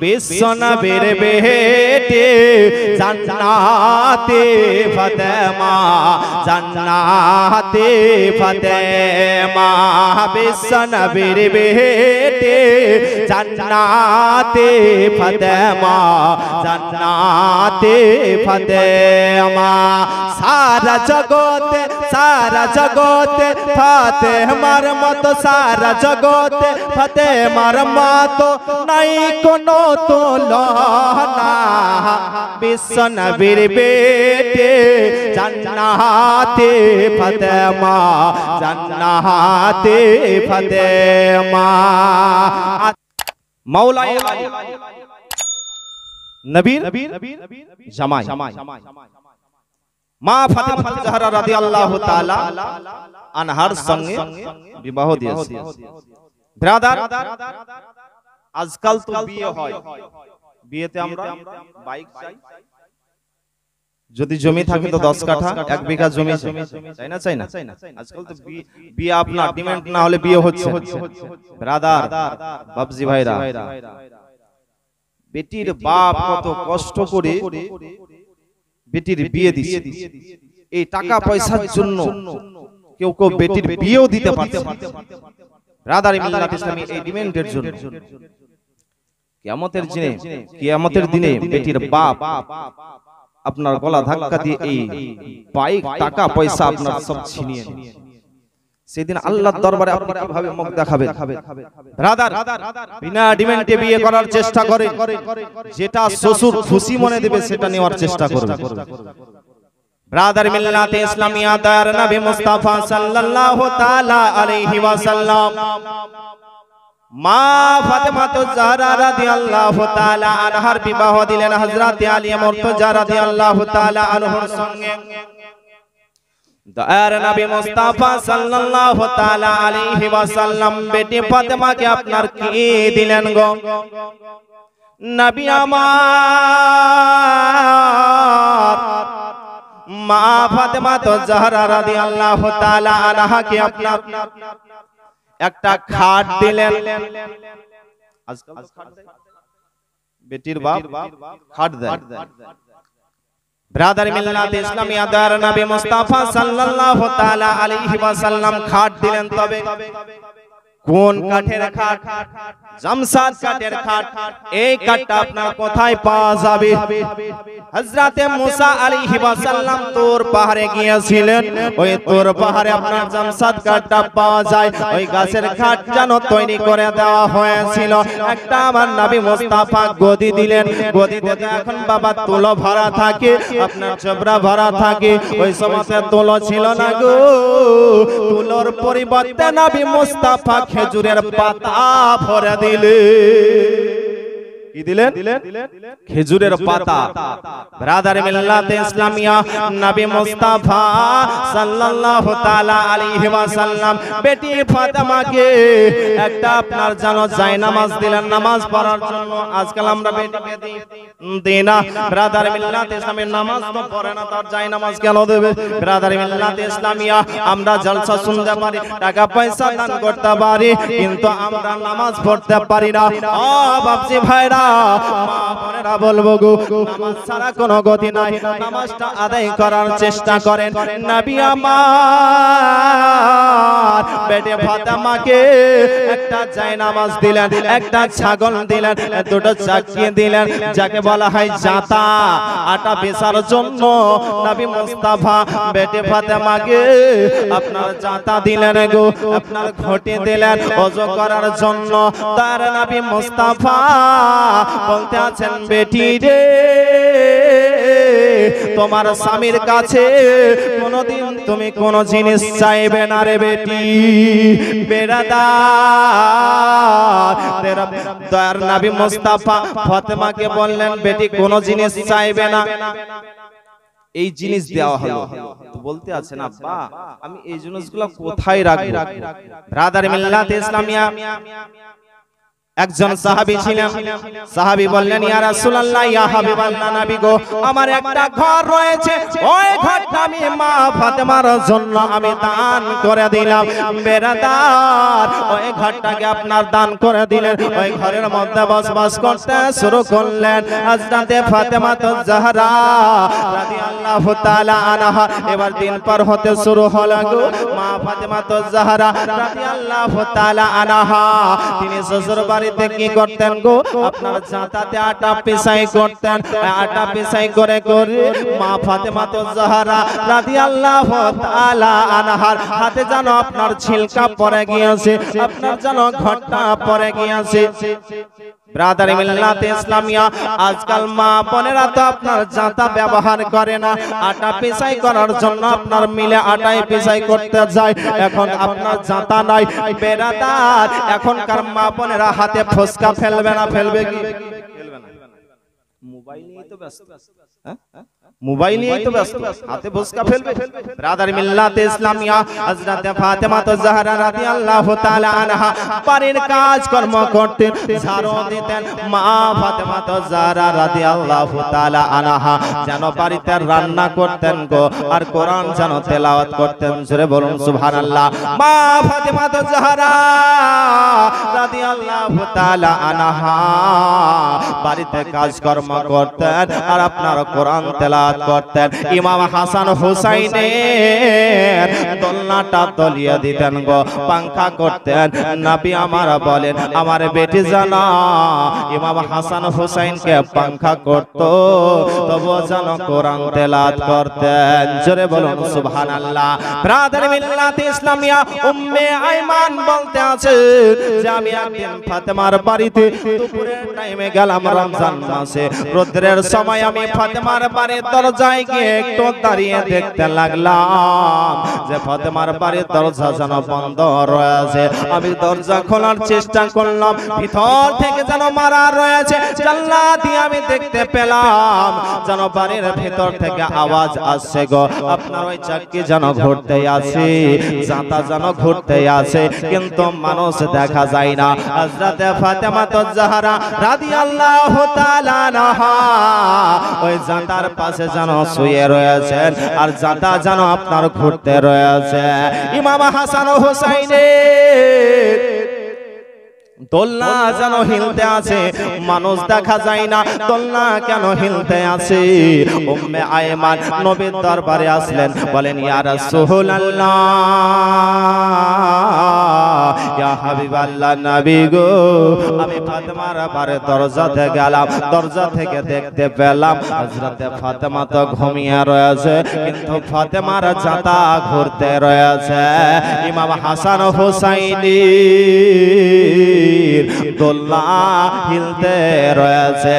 বিশ্বনবীর বেটে জান্নাতে ফাতেমা, জান্নাতে ফাতেমা। বিশ্বনবীর বেটে জান্নাতে ফাতেমা, জান্নাতে ফাতেমা। সারা জগতে, সারা জগতে ফাতেমার মতো, সারা জগতে ফাতেমার মতো নাই কোনো তুলনা। বিশ্বনবীর বেটে জান্নাতে ফাতেমা, জান্নাতে ফাতেমা। মাওলাই নবীর জামাই মা ফাতেমা জাহরা রাদিয়াল্লাহু তাআলা আনহার সঙ্গে বিবাহ দিয়েছে। ব্রাদার, আজকাল তো বিয়ে হয়, বিয়েতে আমরা বাইক চাই, যদি জমি থাকে তো 10 কাঠা 1 বিঘা জমি চাই না, চাই না। আজকাল তো বিয়ে আপনার ডিমান্ড না হলে বিয়ে হচ্ছে। ব্রাদার, বাবজি ভাইরা, বেটির বাপ কত কষ্ট করে বেটির বিয়ে দিচ্ছে। এই টাকা পয়সার জন্য কেউ কেউ বেটির বিয়েও দিতে পারছে না। ব্রাদার, মিল্লাত ইসলামী এই ডিমান্ডের জন্য কিয়ামতের দিনে বেটির বাপ আপনার গলা ধাক্কা দিয়ে এই বাইক টাকা পয়সা আপনার সব ছিনিয়ে নিয়ে সেদিন আল্লাহর দরবারে আপনি কিভাবে মুখ দেখাবেন? ব্রাদার, বিনা ডিমান্ডে বিয়ে করার চেষ্টা করেন, যেটা শ্বশুর খুশি মনে দেবে সেটা নেওয়ার চেষ্টা করবেন। ব্রাদার, মিল্লাতে ইসলামিয়া দয়ার নবী মুস্তাফা সাল্লাল্লাহু তাআলা আলাইহি ওয়াসাল্লাম মা ফাতেমা জাহরা রাদিয়াল্লাহু তাআলা আনহার বিবাহ দিলেন হযরত আলী মুর্তজা রাদিয়াল্লাহু তাআলা আনহুর সঙ্গে। দয়ার নবী মুস্তাফা সাল্লাল্লাহু তাআলা আলাইহি ওয়াসাল্লাম বেটি ফাতেমাকে আপনার কি দিলেন গো? নবী আমার মা ফাতেমা জাহরা রাদিয়াল্লাহু তাআলা আনহাকে আপনার একটা খাট দিলেন। আজকাল বেটির বাপ খাট দেয়। ব্রাদার, মিল্লাতে ইসলামিয়া দয়ার নবী মুস্তাফা সাল্লাল্লাহু তাআলা আলাইহি ওয়াসাল্লাম খাট দিলেন, তবে কোন কাঠের খাট? জামসাদ কাঠের খাট। এই কাঠটা আপনার কোথায় পাওয়া যাবে? হযরতে মুসা আলাইহি ওয়াসাল্লাম তুর পাহাড়ে গিয়েছিলেন, ওই তুর পাহাড়ে আপনার জামসাদ কাঠটা পাওয়া যায়। ওই গাছের খাট যেন তৈরি করে দেওয়া হয়েছিল। একটা আমার নবী মুস্তাফা গদি দিলেন, গদিতে এখন বাবা তুলো ভরা থাকে, আপনার চবরা ভরা থাকে। ওই সময়তে তুলো ছিল না গো, তুলোর পরিবর্তে নবী মুস্তাফা খেজুরের পাতা ভরে দিলে। কি দিলেন? খেজুরের পাতা। ব্রাদার, মিল্লাতে ইসলামিয়া নবী মুস্তাফা সাল্লাল্লাহু তাআলা আলাইহি ওয়াসাল্লাম বেটি ফাতেমাকে একটা আপনার জানো জায়নামাজ দিলেন নামাজ পড়ার জন্য। আজকাল আমরা বেটিকে দিই না। ব্রাদার, মিল্লাতে ইসলামিয়া নামাজ তো পড়ে না, তার জায়নামাজ কেন দেবে? ব্রাদার, মিল্লাতে ইসলামিয়া আমরা জলসা শুনতে পারি, টাকা পয়সা দান করতে পারি, কিন্তু আমরা নামাজ পড়তে পারি না। ও বাপজি ভাইরা, মা বোনেরা বলবো গো, নামাজ ছাড়া কোনো গতি নাই। নামাজটা আদায় করার চেষ্টা করেন। নবী আমার বেটি ফাতেমাকে একটা জায়নামাজ দিলেন, একটা ছাগল দিলেন, দুটো চাকি দিলেন, যাকে বলা হয় জাতা, আটা বেচার জন্য। নবী মুস্তাফা বেটি ফাতেমাকে আপনার জাতা দিলেন গো, আপনার ঘটি দিলেন ওযু করার জন্য। তার নবী মুস্তাফা বলতে আছেন, বেটি রে, তোমার স্বামীর কাছে কোনদিন তুমি কোন জিনিস চাইবে না রে বেটি। বেরাদার, দয়ার নবী মুস্তাফা ফাতেমাকে বললেন, বেটি কোন জিনিস চাইবে না। এই জিনিস দেওয়া হলো, তো বলতে আছেন, আব্বা আমি এই জিনিসগুলো কোথায় রাখবো? ব্রাদার, মিল্লাতে ইসলামিয়া একজন সাহাবী ছিলেন, সাহাবী বললেন ইয়া রাসূলুল্লাহ ইয়া হাবিবাল্লাহ নবী গো, আমার একটা ঘর রয়েছে, ওই ঘরটা আমি মা ফাতেমার জন্য আমি দান করে দিলাম। বেরাদার, ওই ঘরটাকে আপনার দান করে দিলেন, ওই ঘরের মধ্যে বসবাস করতে শুরু করলেন হযরতে ফাতেমা জাহরা রাদিয়াল্লাহু তাআলা আনহা। এবার দিন পার হতে শুরু হলো গো, মা ফাতেমা জাহরা রাদিয়াল্লাহু তাআলা আনহা তিনি শ্বশুর বাড়িতে কি করতেন গো, আপনার জাঁতাতে আটা পিসাই করতেন। আটা পিসাই করে করে মা ফাতেমা জাহরা রাদিয়াল্লাহু তাআলা আনহার হাতে যেন আপনার ছিলকা পড়ে গিয়েছে, আপনার যেন ঘটনা পড়ে গিয়েছে। ব্রাদার মিল্লাতে ইসলামিয়া, আজকাল মা বোনেরা তো আপনার জাঁতা ব্যবহার করে না, আটা পিসাই করার জন্য আপনার মিলে আটাই পিসাই করতে যায়। এখন আপনার জাঁতা নাই। বেরাদার, এখনকার মা বোনেরা হাতে ফসকা ফেলবে না, ফেলবে কি? ফেলবে না। মোবাইল নিয়ে তো ব্যস্ত, মোবাইল নিয়ে তো ব্যস্ত, হাতে ফসকা ফেলবে। ব্রাদার মিল্লাতে ইসলামিয়া, হযরতে ফাতেমা জাহরা রাদিয়াল্লাহু তাআলা আনহা বাড়ির কাজ কর্ম করতেন, ঝাড়ু দিতেন। মা ফাতেমা জাহরা রাদিয়াল্লাহু তাআলা আনহা যেন বাড়িতে রান্না করতেন গো, আর কোরআন যেন তেলাওয়াত করতেন। জোরে বলুন সুবহানাল্লাহ। মা ফাতেমা জাহরা রাদিয়াল্লাহু তাআলা আনহা বাড়িতে কাজ কর্ম করতেন আর আপনার কোরআন তেলাওয়াত করতেন। ইমাম হাসান হুসাইনের দোলনাটা তলিয়ে দিতেন গো, পাংখা করতেন। নবী আমার বলেন আমার বেটি জানা ইমাম হাসান হুসাইনকে পাংখা করত, তবু যেন কোরআন তেলাওয়াত করতেন। জোরে বলুন সুবহানাল্লাহ। ব্রাদার মিল্লাতে ইসলামিয়া, উম্মে আইমান বলতে আছে যে আমি একদিন ফাতেমার বাড়িতে দুপুরের টাইমে গেলাম, রমজান মাসে রোদ্রের সময় আমি ফাতেমার বাড়ির দরজায় গিয়ে একটু দাঁড়িয়ে দেখতে লাগলাম যে ফাতেমার বাড়ির দরজা যেন বন্ধ রয়েছে। আমি দরজা খোলার চেষ্টা করলাম, ভিতর থেকে যেন মারা রয়েছে। জানলা দিয়ে আমি দেখতে পেলাম যেন বাড়ির ভিতর থেকে আওয়াজ আসছে গো, আপনার ওই চাকি যেন ঘুরতে আসে, জাঁতা যেন ঘুরতে আসে, কিন্তু মানুষ দেখা যায় না। হযরতে ফাতেমা জাহরা রাদিয়াল্লাহু তাআলা আনহা ওই জাঁতার পাশে যেন শুয়ে রয়েছেন, আর জাঁতা যেন আপনার ঘুরতে রয়েছে। ইমাম হাসান ও হুসাইনের দোলনা যেন হিলতে আছে, মানুষ দেখা যায় না, দোলনা কেন হিলতে আছে? উম্মে আয়মান নবীর দরবারে আসলেন, বলেন ইয়া রাসূলুল্লাহ, ইয়া হাবিবাল্লাহ নবী গো, আমি ফাতেমার বাড়ির দরজাতে গেলাম, দরজা থেকে দেখতে পেলাম হযরতে ফাতেমা তো ঘুমিয়ে রয়েছে, কিন্তু ফাতেমার জাঁতা ঘুরতে রয়েছে। ইমাম হাসান ও হুসাইনি দোলনা হিলতে রয়েছে,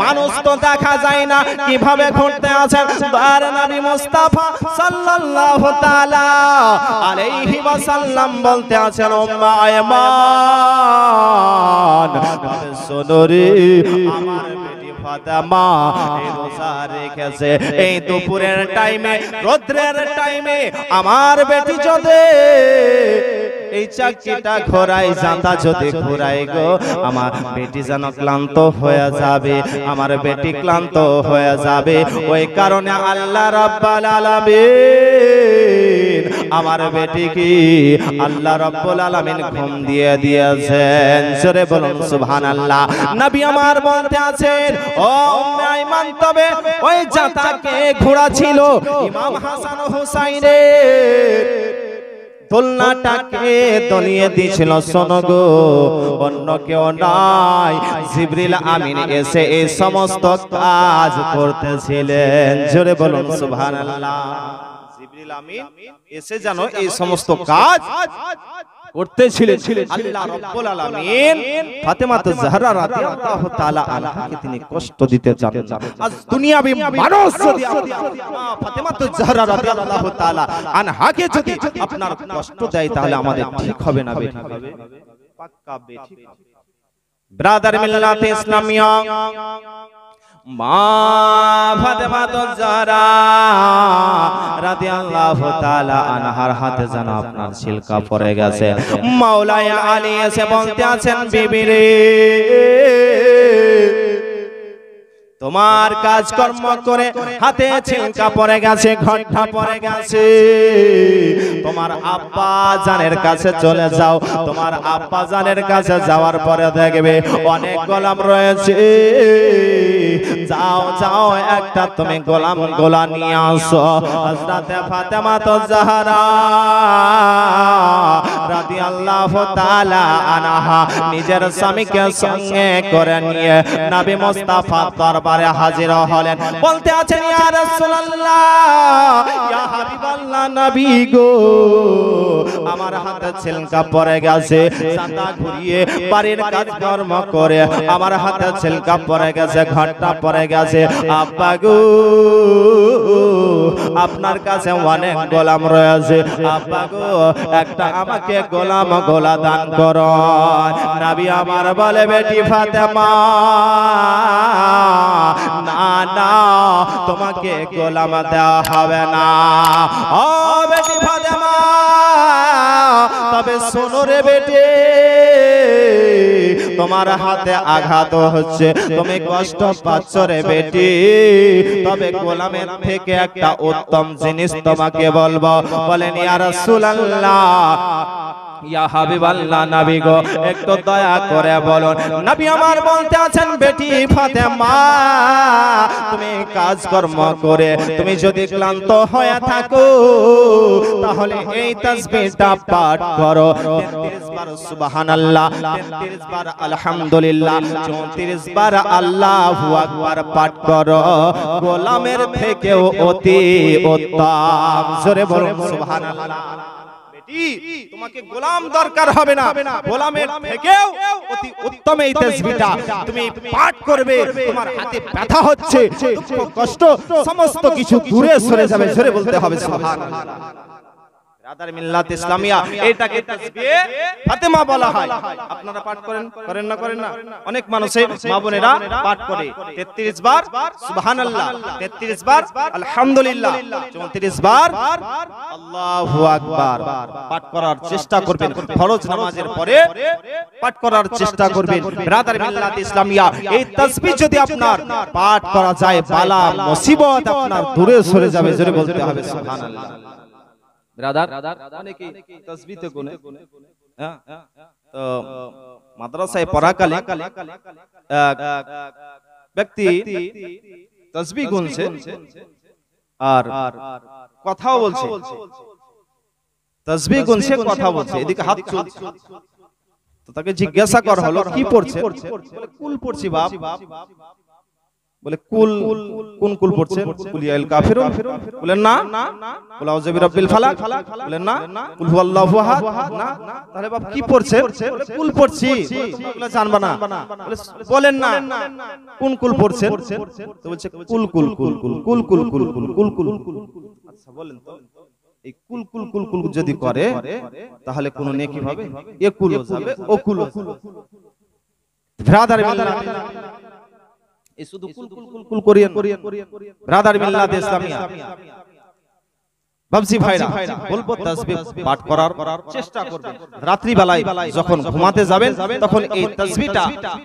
মানুষ তো দেখা যায় না, কিভাবে ঘুরতে আছেন? দয়ার নবী মুস্তাফা সাল্লাল্লাহু তাআলা আলাইহি ওয়াসাল্লাম বলতে আছেন উম্মে আয়মান, শোনো রে আমার বেটি ফাতেমা এই রোজা রেখেছে, এই দুপুরের টাইমে রোদ্রের টাইমে আমার বেটি যদি এই চাকিটা ঘোরাই, জাঁতা যদি ঘোরাই গো, আমার বেটি যেন ক্লান্ত হয়ে যাবে, আমার বেটি ক্লান্ত হয়ে যাবে। ওই কারণে আল্লাহ রাব্বুল আলামিন আমার বেটি কি আল্লাহ রাব্বুল আলামিন ঘুম দিয়ে দিয়েছেন। জোরে বলুন সুবহানাল্লাহ। নবী আমার বলতে আছেন ও উম্মে আইমান, তবে ওই জাঁতাকে ঘোরা ছিল ইমাম হাসান ও হুসাইনের দোলনাটাকে দলিয়ে দিয়েছিল। শোনো গো, অন্য কেউ নাই, জিবরিল আমিন এসে এই সমস্ত কাজ করতেছিলেন। জোরে বলুন সুবহানাল্লাহ। জিবরিল আমিন এসে যেন এই সমস্ত কাজ করতেছিলেন। আল্লাহ রাব্বুল আলামিন ফাতেমা জাহরা রাদিয়াল্লাহু তাআলা আনহাকে তিনি কষ্ট দিতে চান না। আজ দুনিয়াবি মানুষ যদি ফাতেমা জাহরা রাদিয়াল্লাহু তাআলা আনহাকে যদি আপনার কষ্ট দেয়, তাহলে আমাদের ঠিক হবে না, বেঠিক হবে, পাক্কা বেঠিক। ব্রাদার মিল্লাতে ইসলামিয়া, মা ফাতেমা জাহরা রাদিয়াল্লাহু তাআলা আনহার হাতে যেন আপনার ছিলকা পড়ে গেছে। মাওলানা আলী এসে বলতে আছেন, বিবি রে, তোমার কাজকর্ম করে হাতে ছিলকা পড়ে গেছে, ঘটনা পড়ে গেছে, তোমার আব্বা জানের কাছে চলে যাও। তোমার আব্বা জানের কাছে যাওয়ার পরে দেখবে অনেক গোলাম রয়েছে, যাও যাও একটা তুমি গোলা নিয়ে আসো। হযরত ফাতেমা জাহরা রাদিয়াল্লাহু তাআলা আনহা নিজের স্বামীকে সঙ্গে করে নিয়ে নবী মুস্তাফা দরবারে হাজির হলেন। বলতে আছেন, ইয়া রাসূলুল্লাহ, ইয়া হাবিবাল্লাহ, নবী গো, আমার হাতে ছিলকা পড়ে গেছে, ছাতা ঘুরিয়ে বাড়ির কাজকর্ম করে আমার হাতে ছিলকা পড়ে গেছে, ঘটনা পড়ে গেছে। আব্বা গো, আপনার কাছে অনেক গোলাম রয়েছে, আব্বা গো, একটা আমাকে গোলা দান করো। নবী আমার বলে, বেটি ফাতেমা, না না, তোমাকে গোলাম দেওয়া হবে না। ও বেটি ফাতেমা, তবে শোনো রে বেটি, তোমার হাতে আঘাত হচ্ছে, তুমি কষ্ট পাচ্ছ রে বেটি, তবে গোলামের থেকে একটা উত্তম জিনিস তোমাকে বলবো। বলেন, ইয়া রাসূলুল্লাহ, ইয়া হাবিবাল্লাহ, নবী গো, একটু দয়া করে বলুন। নবী আমার বলতে আছেন, বেটি ফাতেমা, তুমি কাজকর্ম করে তুমি যদি ক্লান্ত হয়ে থাকো, তাহলে এই তাসবিহটা পাঠ করো। 33 বার সুবহানাল্লাহ, 33 বার আলহামদুলিল্লাহ, 34 বার আল্লাহু আকবার পাঠ করো। গোলামের থেকেও অতি উত্তম। জোরে বলুন সুবহানাল্লাহ। তোমাকে গোলাম দরকার হবে না, গোলামের থেকেও অতি উত্তম এই তাসবিহটা তুমি পাঠ করবে। তোমার হাতে ব্যথা হচ্ছে, দুঃখ কষ্ট সমস্ত কিছু দূরে সরে যাবে। জোরে বলতে হবে সুবহানাল্লাহ। রাদার মিল্লাত ইসলামিয়া, এটাকে তাসবিহ ফাতেমা বলা হয়। আপনারা পাঠ করেন না? অনেক মানুষে মা বোনেরা পাঠ করে 33 বার সুবহানাল্লাহ, 33 বার আলহামদুলিল্লাহ, 34 বার আল্লাহু আকবার পাঠ করার চেষ্টা করবেন। ফরজ নামাজের পরে পাঠ করার চেষ্টা করবেন। রাদার মিল্লাত ইসলামিয়া, এই তাসবিহ যদি আপনার পাঠ করা যায়, বালা মুসিবত আপনার দূরে সরে যাবে। জোরে বলতে হবে সুবহানাল্লাহ। ব্রাদার, অনেকে তাসবিহতে গুনে, তো মাদ্রাসায় পড়াকালে ব্যক্তি তাসবিহ গুনছে আর কথাও বলছে, তাসবিহ গুনছে, কথা বলছে, এদিকে হাত চলছে। তো তাকে জিজ্ঞাসা করা হলো, কি পড়ছে? বলে, কুল পড়ছি বাপ। বলে, কুল কোন কুল পড়ছেন? কুলিয়াল কাফিরুন। বলেন না। কুল আউযু বিরাব্বিল ফালাক। বলেন না। কুল হুয়াল্লাহু আহাদ। না। তাহলে বাপ কি পড়ছেন? বলে, কুল পড়ছি। বলে, জানবা না। বলেন না কোন কুল পড়ছেন? তো বলছে, কুল কুল কুল কুল কুল কুল কুল কুল কুল কুল। আচ্ছা বলেন তো, এই কুল কুল কুল কুল যদি করে তাহলে কোন নেকি হবে? এ কুল যাবে, ও কুল। ব্রাদার মিল্লাত, এই শুধু কুল কুল কুল কুল করিয়েন। ব্রাদার মিল্লাত ইসলামিয়া, বাবজি ভাইরা, বলবো তাসবিহ পাঠ করার চেষ্টা করবেন। রাত্রি বেলায় যখন ঘুমাতে যাবেন, তখন এই তাসবিহটা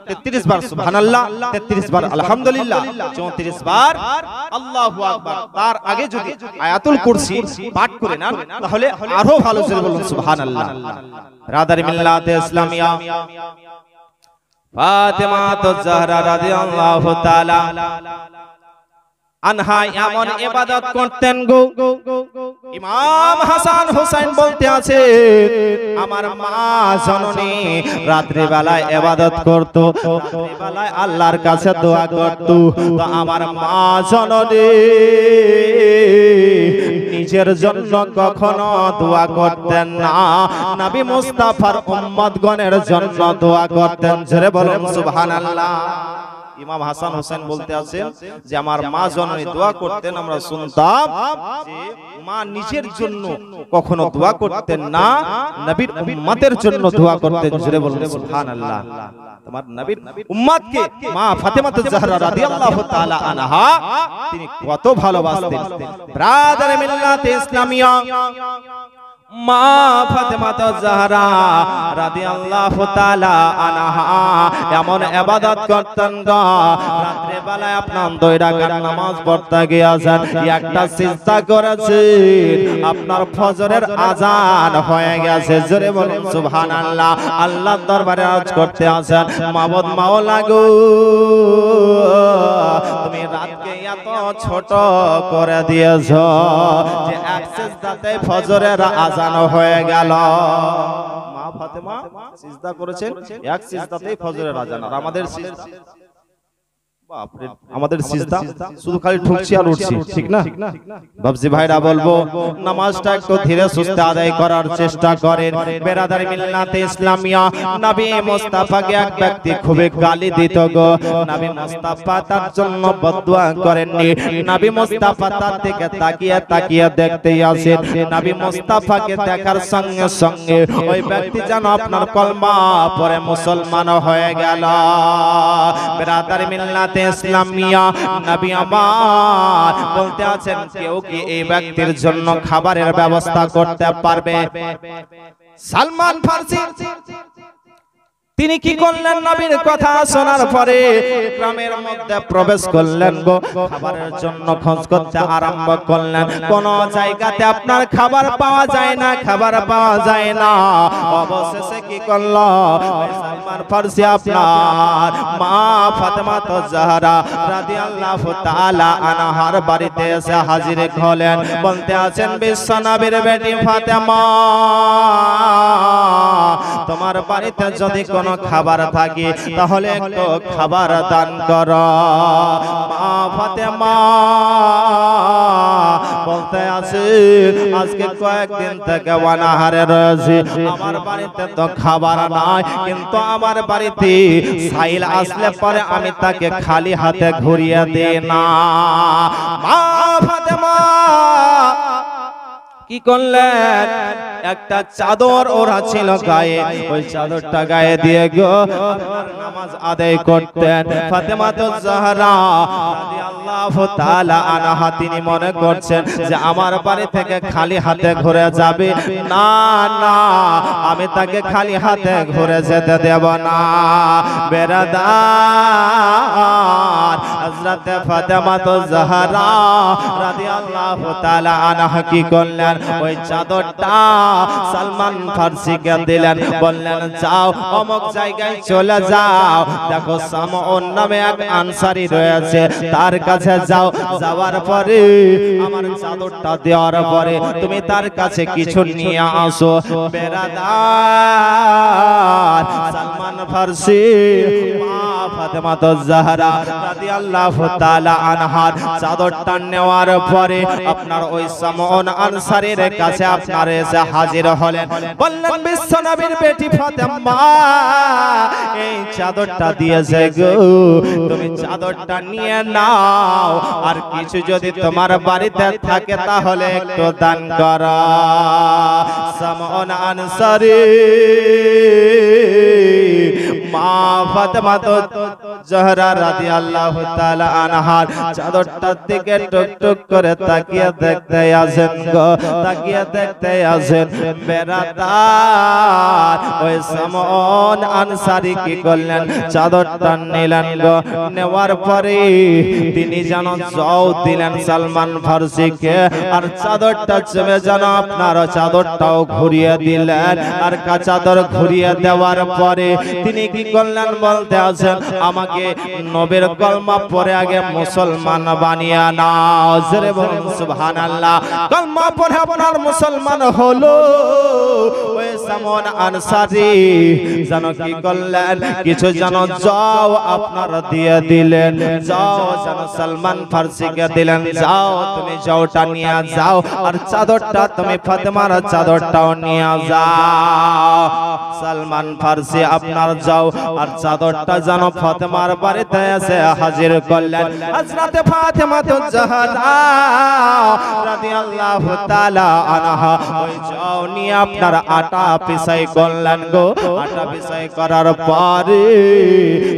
33 বার সুবহানাল্লাহ, 33 বার আলহামদুলিল্লাহ, 34 বার আল্লাহু আকবার, তার আগে যদি আয়াতুল কুরসি পাঠ করে নেন তাহলে আরো ভালো। জোরে বলুন সুবহানাল্লাহ। ব্রাদার মিল্লাত ইসলামিয়া, ফাতেমা জাহরা রাদিয়াল্লাহু তাআলা আনহা এমন ইবাদত করতেন গো, ইমাম হাসান হুসাইন বলতে আছে, আমার মা জননী রাত্রি বেলায় ইবাদত করত, রাত্রি বেলায় আল্লাহর কাছে দোয়া করত। তো আমার মা জননী নিজের জন্য কখনো দোয়া করতেন না, নবী মুস্তাফার উম্মতগণের জন্য দোয়া করতেন। জোরে বলুন সুবহানাল্লাহ। ইমাম হাসান হোসেন বলতে আছেন যে আমার মা জননী দোয়া করতেন, আমরা শুনতাম যে মা নিজের জন্য কখনো দোয়া করতেন না, নবীর উম্মতের জন্য দোয়া করতেন। জোরে বলুন সুবহানাল্লাহ। তোমার নবীর উম্মতকে মা ফাতেমা জাহরা রাদিয়াল্লাহু তাআলা আনহা তিনি কত ভালোবাসতেন। ব্রাদার মিল্লাতে ইসলামিয়া মা ফাতেমা জাহরা রাদিয়াল্লাহু তাআলা আনহা এমন ইবাদত করতেন গো, রাত্রে বেলায় আপনার 2 রাকাত নামাজ পড়তে গিয়েছেন, একটা সিজদা করেছেন, আপনার ফজরের আযান হয়ে গেছে। জোরে বলুন সুবহানাল্লাহ। আল্লাহর দরবারে আরজ করতে আছেন, মাবুদ মাওলা গো, তুমি রাতকে এত ছোট করে দিয়েছো যে এক সিজদাতে ফজরের আযান হয়ে গেল। মা ফাতেমা সিজদা করেছেন, এক সিজদাতেই ফজরের আযান। আর আমাদের সিজদা, বাপরে, আমাদের সিজদা শুধু খালি ঠুকছি আর উঠছি, ঠিক না? বাবজি ভাইরা বলবো নামাজটা একটু ধীরে সুস্থে আদায় করার চেষ্টা করেন। বেরাদারি মিল্লাতে ইসলামিয়া নবী মুস্তাফাকে এক ব্যক্তি খুবই গালি দিত গো। নবী মুস্তাফা তার জন্য বদদুয়া করেননি, নবী মুস্তাফা তার দিকে তাকিয়ে তাকিয়ে দেখতেই আছেন। নবী মুস্তাফাকে দেখার সঙ্গে সঙ্গে ওই ব্যক্তি যেন আপনার কলমা পড়ে মুসলমান হয়ে গেল। বেরাদারি মিল্লাতে ইসলামিয়া নবী আমার বলতে আছেন, কেউ কি এই ব্যক্তির জন্য খাবারের ব্যবস্থা করতে পারবে? সালমান ফারসি তিনি কি করলেন? নবীর কথা শোনার পরে গ্রামের মধ্যে প্রবেশ করলেন গো, খাবারের জন্য খোঁজ করতে আরম্ভ করলেন। কোন জায়গাতে আপনার খাবার পাওয়া যায় না, খাবার পাওয়া যায় না। অবশেষে কি করল সালমান ফারসি? আপনার মা ফাতেমা জাহরা রাদিয়াল্লাহু তাআলা আনহার বাড়িতে এসে হাজির হলেন। বলতে আছেন, বিশ্ব নবীর বেটি ফাতেমা, তোমার বাড়িতে যদি কোন খাবার থাকে তাহলে একটু খাবার দান করো। মা ফাতেমা বলতে আছে, আজকে কয়েকদিন থেকে অনাহারে রয়েছে, আমার বাড়িতে তো খাবার নাই, কিন্তু আমার বাড়িতে সাইল আসলে পরে আমি তাকে খালি হাতে ঘুরিয়ে দিই না। মা ফাতেমা কি করলেন? একটা চাদর ওরা ছিল গায়ে, ওই চাদরটা গায়ে দিয়ে গো নামাজ আদায় করতেন। ফাতেমা জাহরা রাদিয়াল্লাহু তাআলা আনহা তিনি মনে করছেন যে আমার বাড়ি থেকে খালি হাতে ঘুরে যাবে না, না, আমি তাকে খালি হাতে ঘুরে যেতে দেব না। বেরাদার হযরত ফাতেমা জাহরা রাদিয়াল্লাহু তাআলা আনহা কি করলেন? ওই চাদরটা সালমান ফারসিকে দিলেন, বললেন যাও অমুক জায়গায় চলে যাও, দেখো সামউন নামে এক আনসারী রয়েছে, তার কাছে যাও। যাওয়ার পরে আমার চাদরটা দেওয়ার পরে তুমি তার কাছে কিছু নিয়ে আসো। বেরাদার সালমান ফারসি মা ফাতেমা জাহরা রাদিয়াল্লাহু তাআলা আনহার চাদরটা নেওয়ার পরে আপনার ওই সামউন আনসারীর কাছে আপনার এসে হাজির হলেন। বললেন, বিশ্ব নবীর বেটি ফাতেমা এই চাদরটা দিয়েছে গো, তুমি চাদরটা নিয়ে নাও, আর কিছু যদি তোমার বাড়িতে থাকে তাহলে একটু দান করো। সামউন আনসারী মা ফাতেমা জাহরা রাদিয়াল্লাহু তাআলা আনহার চাদরটার দিকে টুকটুক করে তাকিয়ে দেখতে আছেন গো, তাকিয়ে দেখতে আছেন। বেরাদার ওই সামউন আনসারী কি করলেন? চাদরটা নিলেন গো, নেওয়ার পরে তিনি যেন জও দিলেন সালমান ফারসিকে, আর চাদরটা চেপে যেন আপনার চাদরটাও ঘুরিয়ে দিলেন। আর চাদর ঘুরিয়ে দেওয়ার পরে তিনি কি করলেন? বলতে আছেন, আমাকে নবীর কলমা পড়ে আগে মুসলমান বানিয়ে নাও। জোরে বলুন সুবহানাল্লাহ। কলমা পড়ে আপনার মুসলমান হলো। ওই সামউন আনসারী যেন কি করলেন? কিছু যেন যাও আপনার দিয়ে দিলেন, যাও যেন সালমান ফারসিকে দিলেন, যাও তুমি যাওটা নিয়ে যাও, আর চাদরটা তুমি ফাতেমার চাদরটাও নিয়ে যাও। সালমান ফারসি আপনার যাও আর চাদরটা যেন ফাতেমা ফাতেমার বাড়িতে এসে হাজির করলেন হযরত ফাতেমাতুজ জাহরা রাদিয়াল্লাহু তাআলা আনহা। ওই চাও নিয়ে আপনার আটা পিসাই করলেন গো। আটা পিসাই করার পরে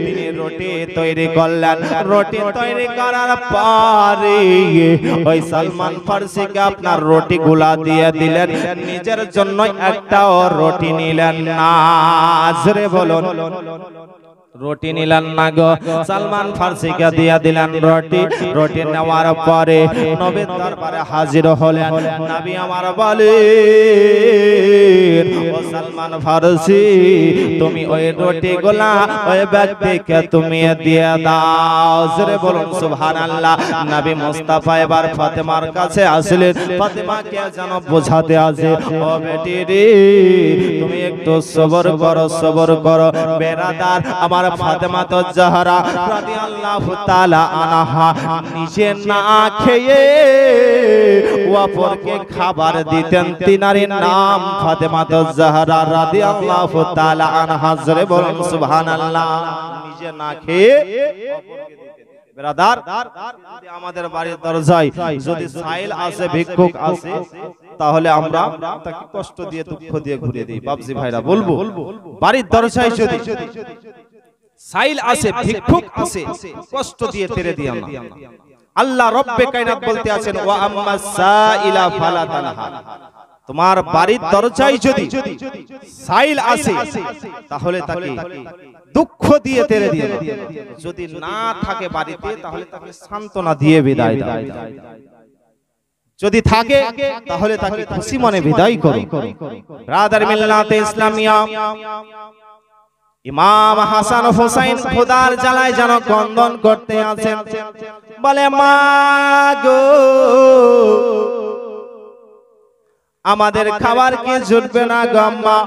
তিনি রুটি তৈরি করলেন। রুটি তৈরি করার পরে ওই সালমান ফারসিকে আপনার রুটি গুলা দিয়ে দিলেন, নিজের জন্য একটাও রুটি নিলেন না। জোরে বলুন, রুটি নিলেন না গো। সালমান ফারসিকে দিয়ে দিলেন রুটি। রুটি নেওয়ার পরে নবীর দরবারে হাজির হলেন। নবী আমার বলেন, ও সালমান ফারসি, তুমি ওই রুটিগুলা ওই ব্যক্তিকে তুমি দিয়ে দাও। জোরে বলুন সুবহানাল্লাহ। নবী মুস্তাফা এবার ফাতেমার কাছে আসলেন। ফাতেমাকে যেন বোঝাতে আছে, ও বেটি রে, তুমি একটু সবর করো, সবর করো। বেরাদার আমার ফাতেমাতুজ জাহরা রাদিয়াল্লাহু তাআলা আনহা নিজে না খেয়ে অপরকে খাবার দিতেন। তিনার নাম ফাতেমাতুজ জাহরা রাদিয়াল্লাহু তাআলা আনহা। জোরে বলুন সুবহানাল্লাহ। নিজে না খেয়ে অপরকে দিতেন। বেরাদার, যদি আমাদের বাড়ির দরজায় যদি সাইল আসে, ভিক্ষুক আসে, তাহলে আমরা তাকে কষ্ট দিয়ে দুঃখ দিয়ে ঘুরে দিই। বাবজি ভাইরা বলবো, বাড়ির দরজায় যদি সাইল আসে, ভিক্ষুক আসে, কষ্ট দিয়ে তেরে দিই আমরা। আল্লাহ রব্বে কায়নাত বলতে আছেন, ওয়া আম্মাস সাইলা ফালা তানহা। তোমার বাড়ির দরজায় যদি সাইল আসে, তাহলে তাকে দুঃখ দিয়ে তেরে দিও। যদি না থাকে বাড়িতে, তাহলে তাকে সান্ত্বনা দিয়ে বিদায় দাও। যদি থাকে, তাহলে তাকে খুশি মনে বিদায় করো। ব্রাদার মিল্লাতে ইসলামিয়া ইমাম হাসান হুসাইন খোদার জ্বালায় যেন ক্রন্দন করতে আছেন। বলে, মা গো, আমাদের খাবার কি জুটবে না গো মা।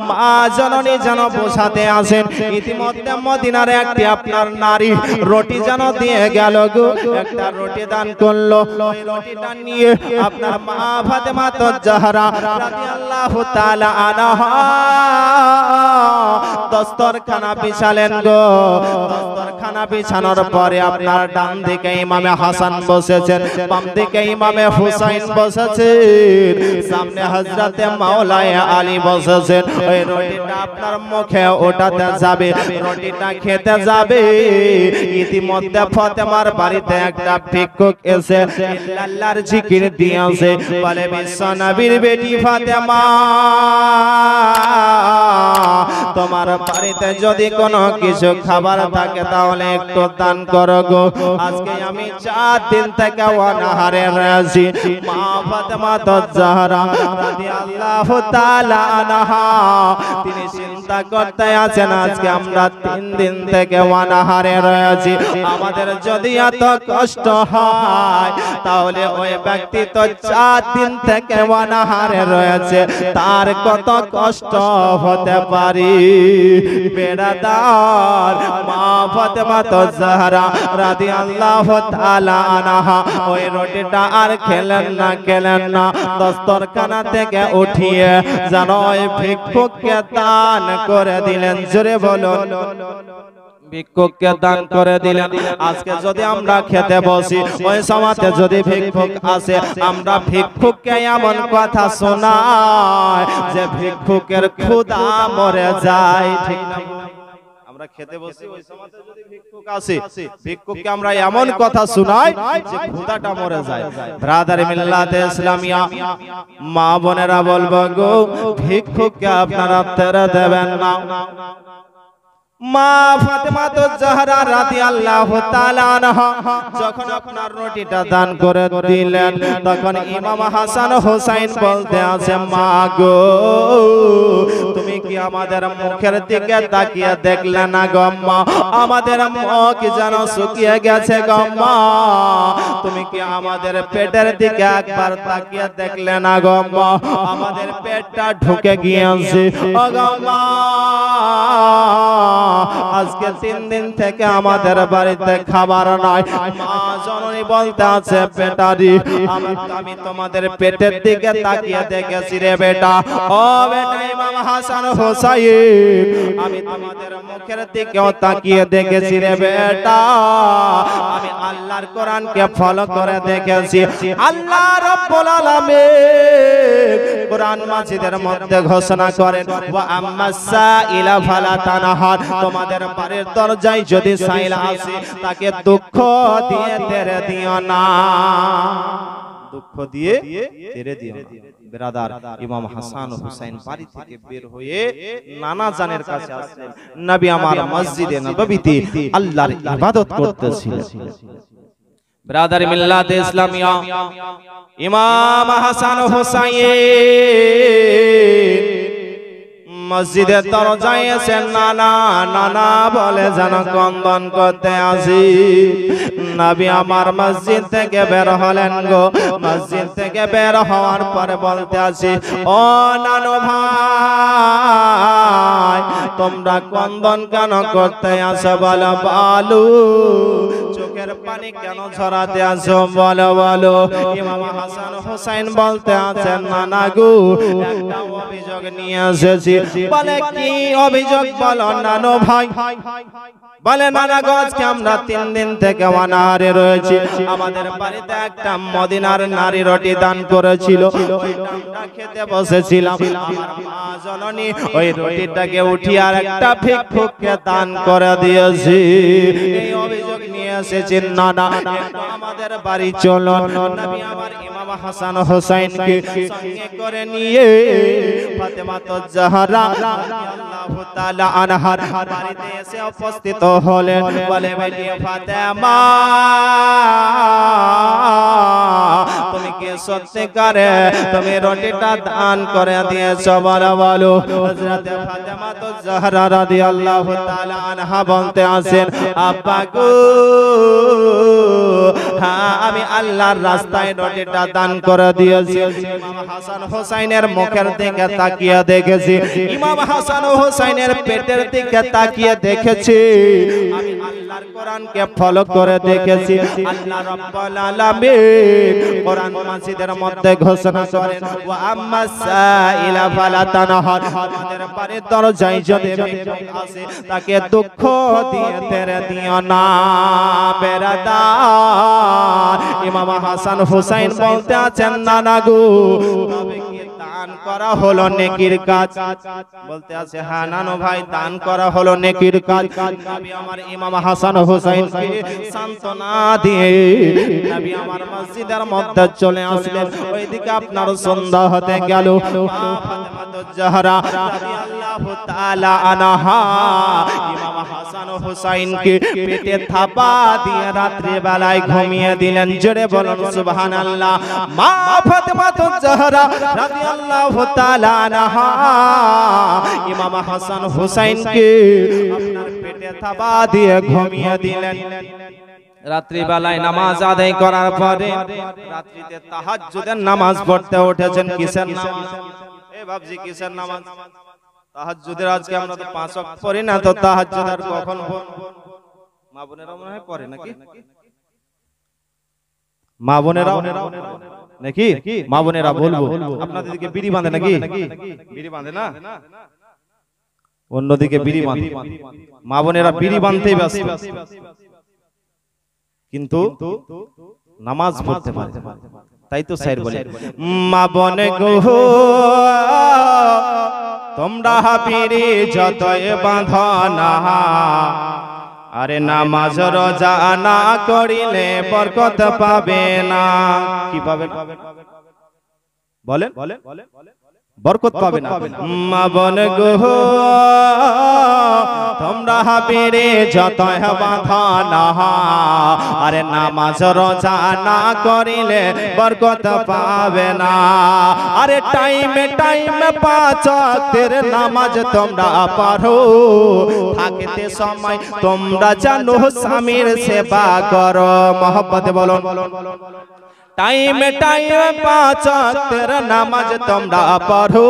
মা জননী যেন বোঝাতে আসেন। ইতিমধ্যে মদিনার একটি আপনার নারী রুটি যেন দিয়ে গেল গো। একটা রুটি দান করলো। ওই রুটিটা নিয়ে আপনার মা ফাতেমাতুজ জাহরা রাদিয়াল্লাহু তাআলা আনহা দস্তরখানা বিছালেন গো। দস্তরখানা বিছানোর পরে আপনার ডান দিকে ইমামে হাসান বসেছেন, বাম দিকে ইমামে হুসাইন বসেছেন, সামনে হযরতে মাওলানা আলী বসেছেন। ওই রুটিটা আপনার মুখে ওঠাতে যাবে, রুটিটা খেতে যাবে। ইতিমধ্যে ফাতেমার বাড়িতে একটা ভিক্ষুক এসে আল্লাহর জিকির দিয়েছে। বলে, বিশ্ব নবীর বেটি ফাতেমা, তোমার বাড়িতে যদি কোনো কিছু খাবার থাকে তাহলে একটু দান করো গো। আজকে আমি 4 দিন থেকে অনাহারে রয়েছি। মা ফাতেমাতুজ জাহরা রাদিয়াল্লাহু তাআলা আনহা তিনি চিন্তা করতে আছেন, আজকে আমরা 3 দিন থেকে অনাহারে রয়েছি। আমাদের যদি এত কষ্ট হয়, তাহলে ওই ব্যক্তি তো 4 দিন থেকে অনাহারে রয়েছে, তার কত কষ্ট হতে পারে। বেরাদার, মা ফাতেমাতুজ জাহরা রাদিয়াল্লাহু তাআলা আনহা ওই রুটিটা আর খেলেন না। দস্তরখানা থেকে উঠিয়ে যেন ওই ভিক্ষুককে দান করে দিলেন। জোরে বলুন, ভিক্ষুককে দান করে দিলেন। আজকে যদি আমরা খেতে বসি, ওই সময়তে যদি ভিক্ষুক আসে, আমরা ভিক্ষুককে এমন কথা শোনাই যে ভিক্ষুকের ক্ষুধা মরে যায়। ঠিক না? আমরা খেতে বসি, ওই সময়তে যদি ভিক্ষুক আসে, ভিক্ষুককে আমরা এমন কথা শোনাই যে ক্ষুধাটা মরে যায়। ব্রাদার মিল্লাতে ইসলামিয়া মা বোনেরা বলবো গো, ভিক্ষুককে আপনারা তেরে দেবেন না। মা ফাতেমাতুজ জাহরা রাদিয়াল্লাহু তাআলা আনহা যখন আপনার রুটিটা দান করে দিলেন, তখন ইমাম হাসান হুসাইন বলতে আছে, মা গো, তুমি কি আমাদের মুখের দিকে তাকিয়ে দেখলে না গো মা? আমাদের মুখ যেন শুকিয়ে গেছে গো মা। তুমি কি আমাদের পেটের দিকে একবার তাকিয়ে দেখলে না গো মা? আমাদের পেটটা ঢুকে গিয়েছে ও গো মা। আজকে 3 দিন থেকে আমাদের বাড়িতে খাবার নাই। মা জননী বলতে আছে বেটারি আমি তোমাদের পেটের দিকে তাকিয়ে দেখেছি রে বেটা। ও বেটা ইমাম হাসান হোসাইন আমি তোমাদের মুখের দিকেও তাকিয়ে দেখেছি রে বেটা। আমি আল্লাহর কোরআনকে ফলো করে দেখেছি। আল্লাহ রাব্বুল আলামিন কোরআন মাজিদের মধ্যে ঘোষণা করেন ওয়া আম্মাস সাইলা ফালা তানহার তোমাদের বাড়ির দরজায় যদি সাইল আসে তাকে দুঃখ দিয়ে তেরে দিও না, দুঃখ দিয়ে তেরে দিও না। ব্রাদার ইমাম হাসান ও হুসাইন বাড়ি থেকে বের হয়ে নানা জানের কাছে আসলেন। নবী আমার মসজিদে নববীতে আল্লাহর ইবাদত করতেছিলেন। ব্রাদার মিল্লাত ইসলামিয়া ইমাম হাসান ও হুসাইন মসজিদের দরজায় এসে নানা নানা বলে যেন ক্রন্দন করতে আসি। নবী আমার মসজিদ থেকে বের হলেন গো। মসজিদ থেকে বের হওয়ার পরে বলতে আসি ও নানু ভাই তোমরা ক্রন্দন কেন করতে আসো বলো বলো, চোখের পানি কেন ঝরাতে আসো বলো বলো। ইমাম হাসান হোসেন বলতে আছেন নানা গো একটা অভিযোগ নিয়ে এসেছি। বলে কি অভিযোগ বলো নানু ভাই। বলে নানা গো আজকে আমরা 3 দিন থেকে অনাহারে রয়েছি। আমাদের বাড়িতে একটা মদিনার নারী রুটি দান করেছিল, ওইটা খেতে বসেছিলাম। আমার মা জননী ওই রুটিটাকে উঠিয়ে আর একটা ভিক্ষুককে দান করে দিয়েছি। এই অভিযোগ নিয়ে এসেছি নানা আমাদের বাড়ি চলো। নবী আমার ইমাম হাসান হোসেনকে সঙ্গে করে নিয়ে ফাতেমা জাহরা রাদিয়াল্লাহু তাআলা আনহার বাড়িতে এসে উপস্থিত হলেন। বলে বেটি ফাতেমা তুমি কি সত্যিকারে তুমি রুটিটা দান করে দিয়েছো বলো বলো। হযরত ফাতেমা জাহরা রাদিয়াল্লাহু তাআলা আনহা বলতে আছেন আব্বা গো হ্যাঁ আমি আল্লাহর রাস্তায় রুটিটা দান করে দিয়েছি। ইমাম হাসান হোসেনের মুখের দিকে তাকিয়ে দেখেছি, ইমাম হাসান হোসেনের পেটের দিকে তাকিয়ে দেখেছি, আমি আল্লাহর কোরআনকে ফলো করে দেখেছি। আল্লাহ রাব্বুল আলামিন কোরআন মাজিদের মধ্যে ঘোষণা করেন ওয়া আম্মাস সাইলা ফালা তানহার আমাদের বাড়ির দরজায় যদি আসে তাকে দুঃখ দিয়ে তেরে দিও না। বেরাদার ইমাম হাসান হোসেন বলতে আছেন নানা গো দান করা হলো নেকির কাজ। বলতে আছে হ্যাঁ নানু ভাই দান করা হলো নেকির কাজ। নবী আমার ইমাম হাসান হোসেনকে সান্তনা দিয়ে নবী আমার মসজিদের মধ্যে চলে আসলেন। ওইদিকে আপনার সন্ধ্যা হতে গেল। ফাতেমা জাহরা রাদিয়াল্লাহু তাআলা আনহা ইমাম হাসান হোসেনকে পেটে থাপা দিয়ে রাত্রি বেলায় ঘুমিয়ে দিলেন। জোরে বলুন সুবহানাল্লাহ। মা ফাতেমা জাহরা রাদিয়াল্লাহু তাআলা আনহা ইমাম হাসান হোসেনকে আপনার পেটে থাপা দিয়ে ঘুমিয়ে দিলেন। রাত্রি বেলায় নামাজ আদায় করার পরে রাত্রিতে তাহাজ্জুদের নামাজ পড়তে উঠেছেন। কিসের নামাজ এ বাবজি কিসের নামাজ? তাহাজ্জুদের। আজকে আমরা তো 5 ওয়াক্ত পড়ি না, তো তাহাজ্জুদ আর কখন মা বোনেরা মনে হয় পড়ে নাকি? মা বোনেরা নাকি? মা বোনেরা বলবো আপনাদেরকে বিড়ি বাঁধে নাকি? বিড়ি বাঁধে না, অন্যদিকে বিড়ি বাঁধে। মা বোনেরা বিড়ি বাঁধতেই ব্যস্ত, কিন্তু নামাজ পড়তে পারে। তাই তো স্যার বলে মা বোনে গো তোমরা বিড়ি যতই বাঁধো না আরে নামাজ রোজা না করিলে বরকত পাবে না। কি পাবে বলেন? বরকত পাবে না। মা বোন গো তোমরা বিড়ি যতই বাঁধো না আরে নামাজ রোজা না করিলে বরকত পাবে না। আরে টাইমে টাইমে 5 ওয়াক্তের নামাজ তোমরা পড়ো, থাকতে সময় তোমরা জানো স্বামীর সেবা করো। মহব্বতে বলুন টাইমে টাইমে পাঁচ ওয়াক্তের নামাজ তোমরা পড়ো,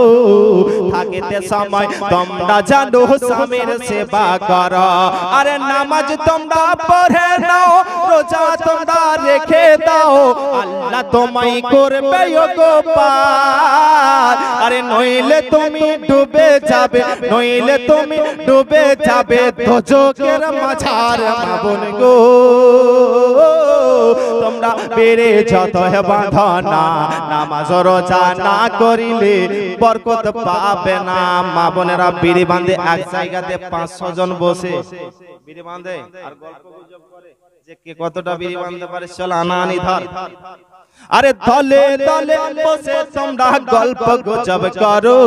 থাকিতে সময় তোমরা জানো স্বামীর সেবা করো। আরে নামাজ তোমরা পড়ে নাও, রোজা তোমরা রেখে দাও, আল্লাহ তোমায় করবে গোপাল। আরে নইলে তুমি ডুবে যাবে, নইলে তুমি ডুবে যাবে দোজখের মাঝার মাবুন গো। তোমরা বেড়ে যত বাঁধনা, নামাজ রোজা না করিলে বরকত পাবে না। মা বোনেরা বিড়ি বাঁধে এক জায়গাতে 500 জন বসে বিড়ি বাঁধে আর গল্প গুজব করে যে কে কতটা বিড়ি বাঁধতে পারে, চল আনানি ধর। আরে দলে দলে বসে তোমরা গল্প গুজব করো,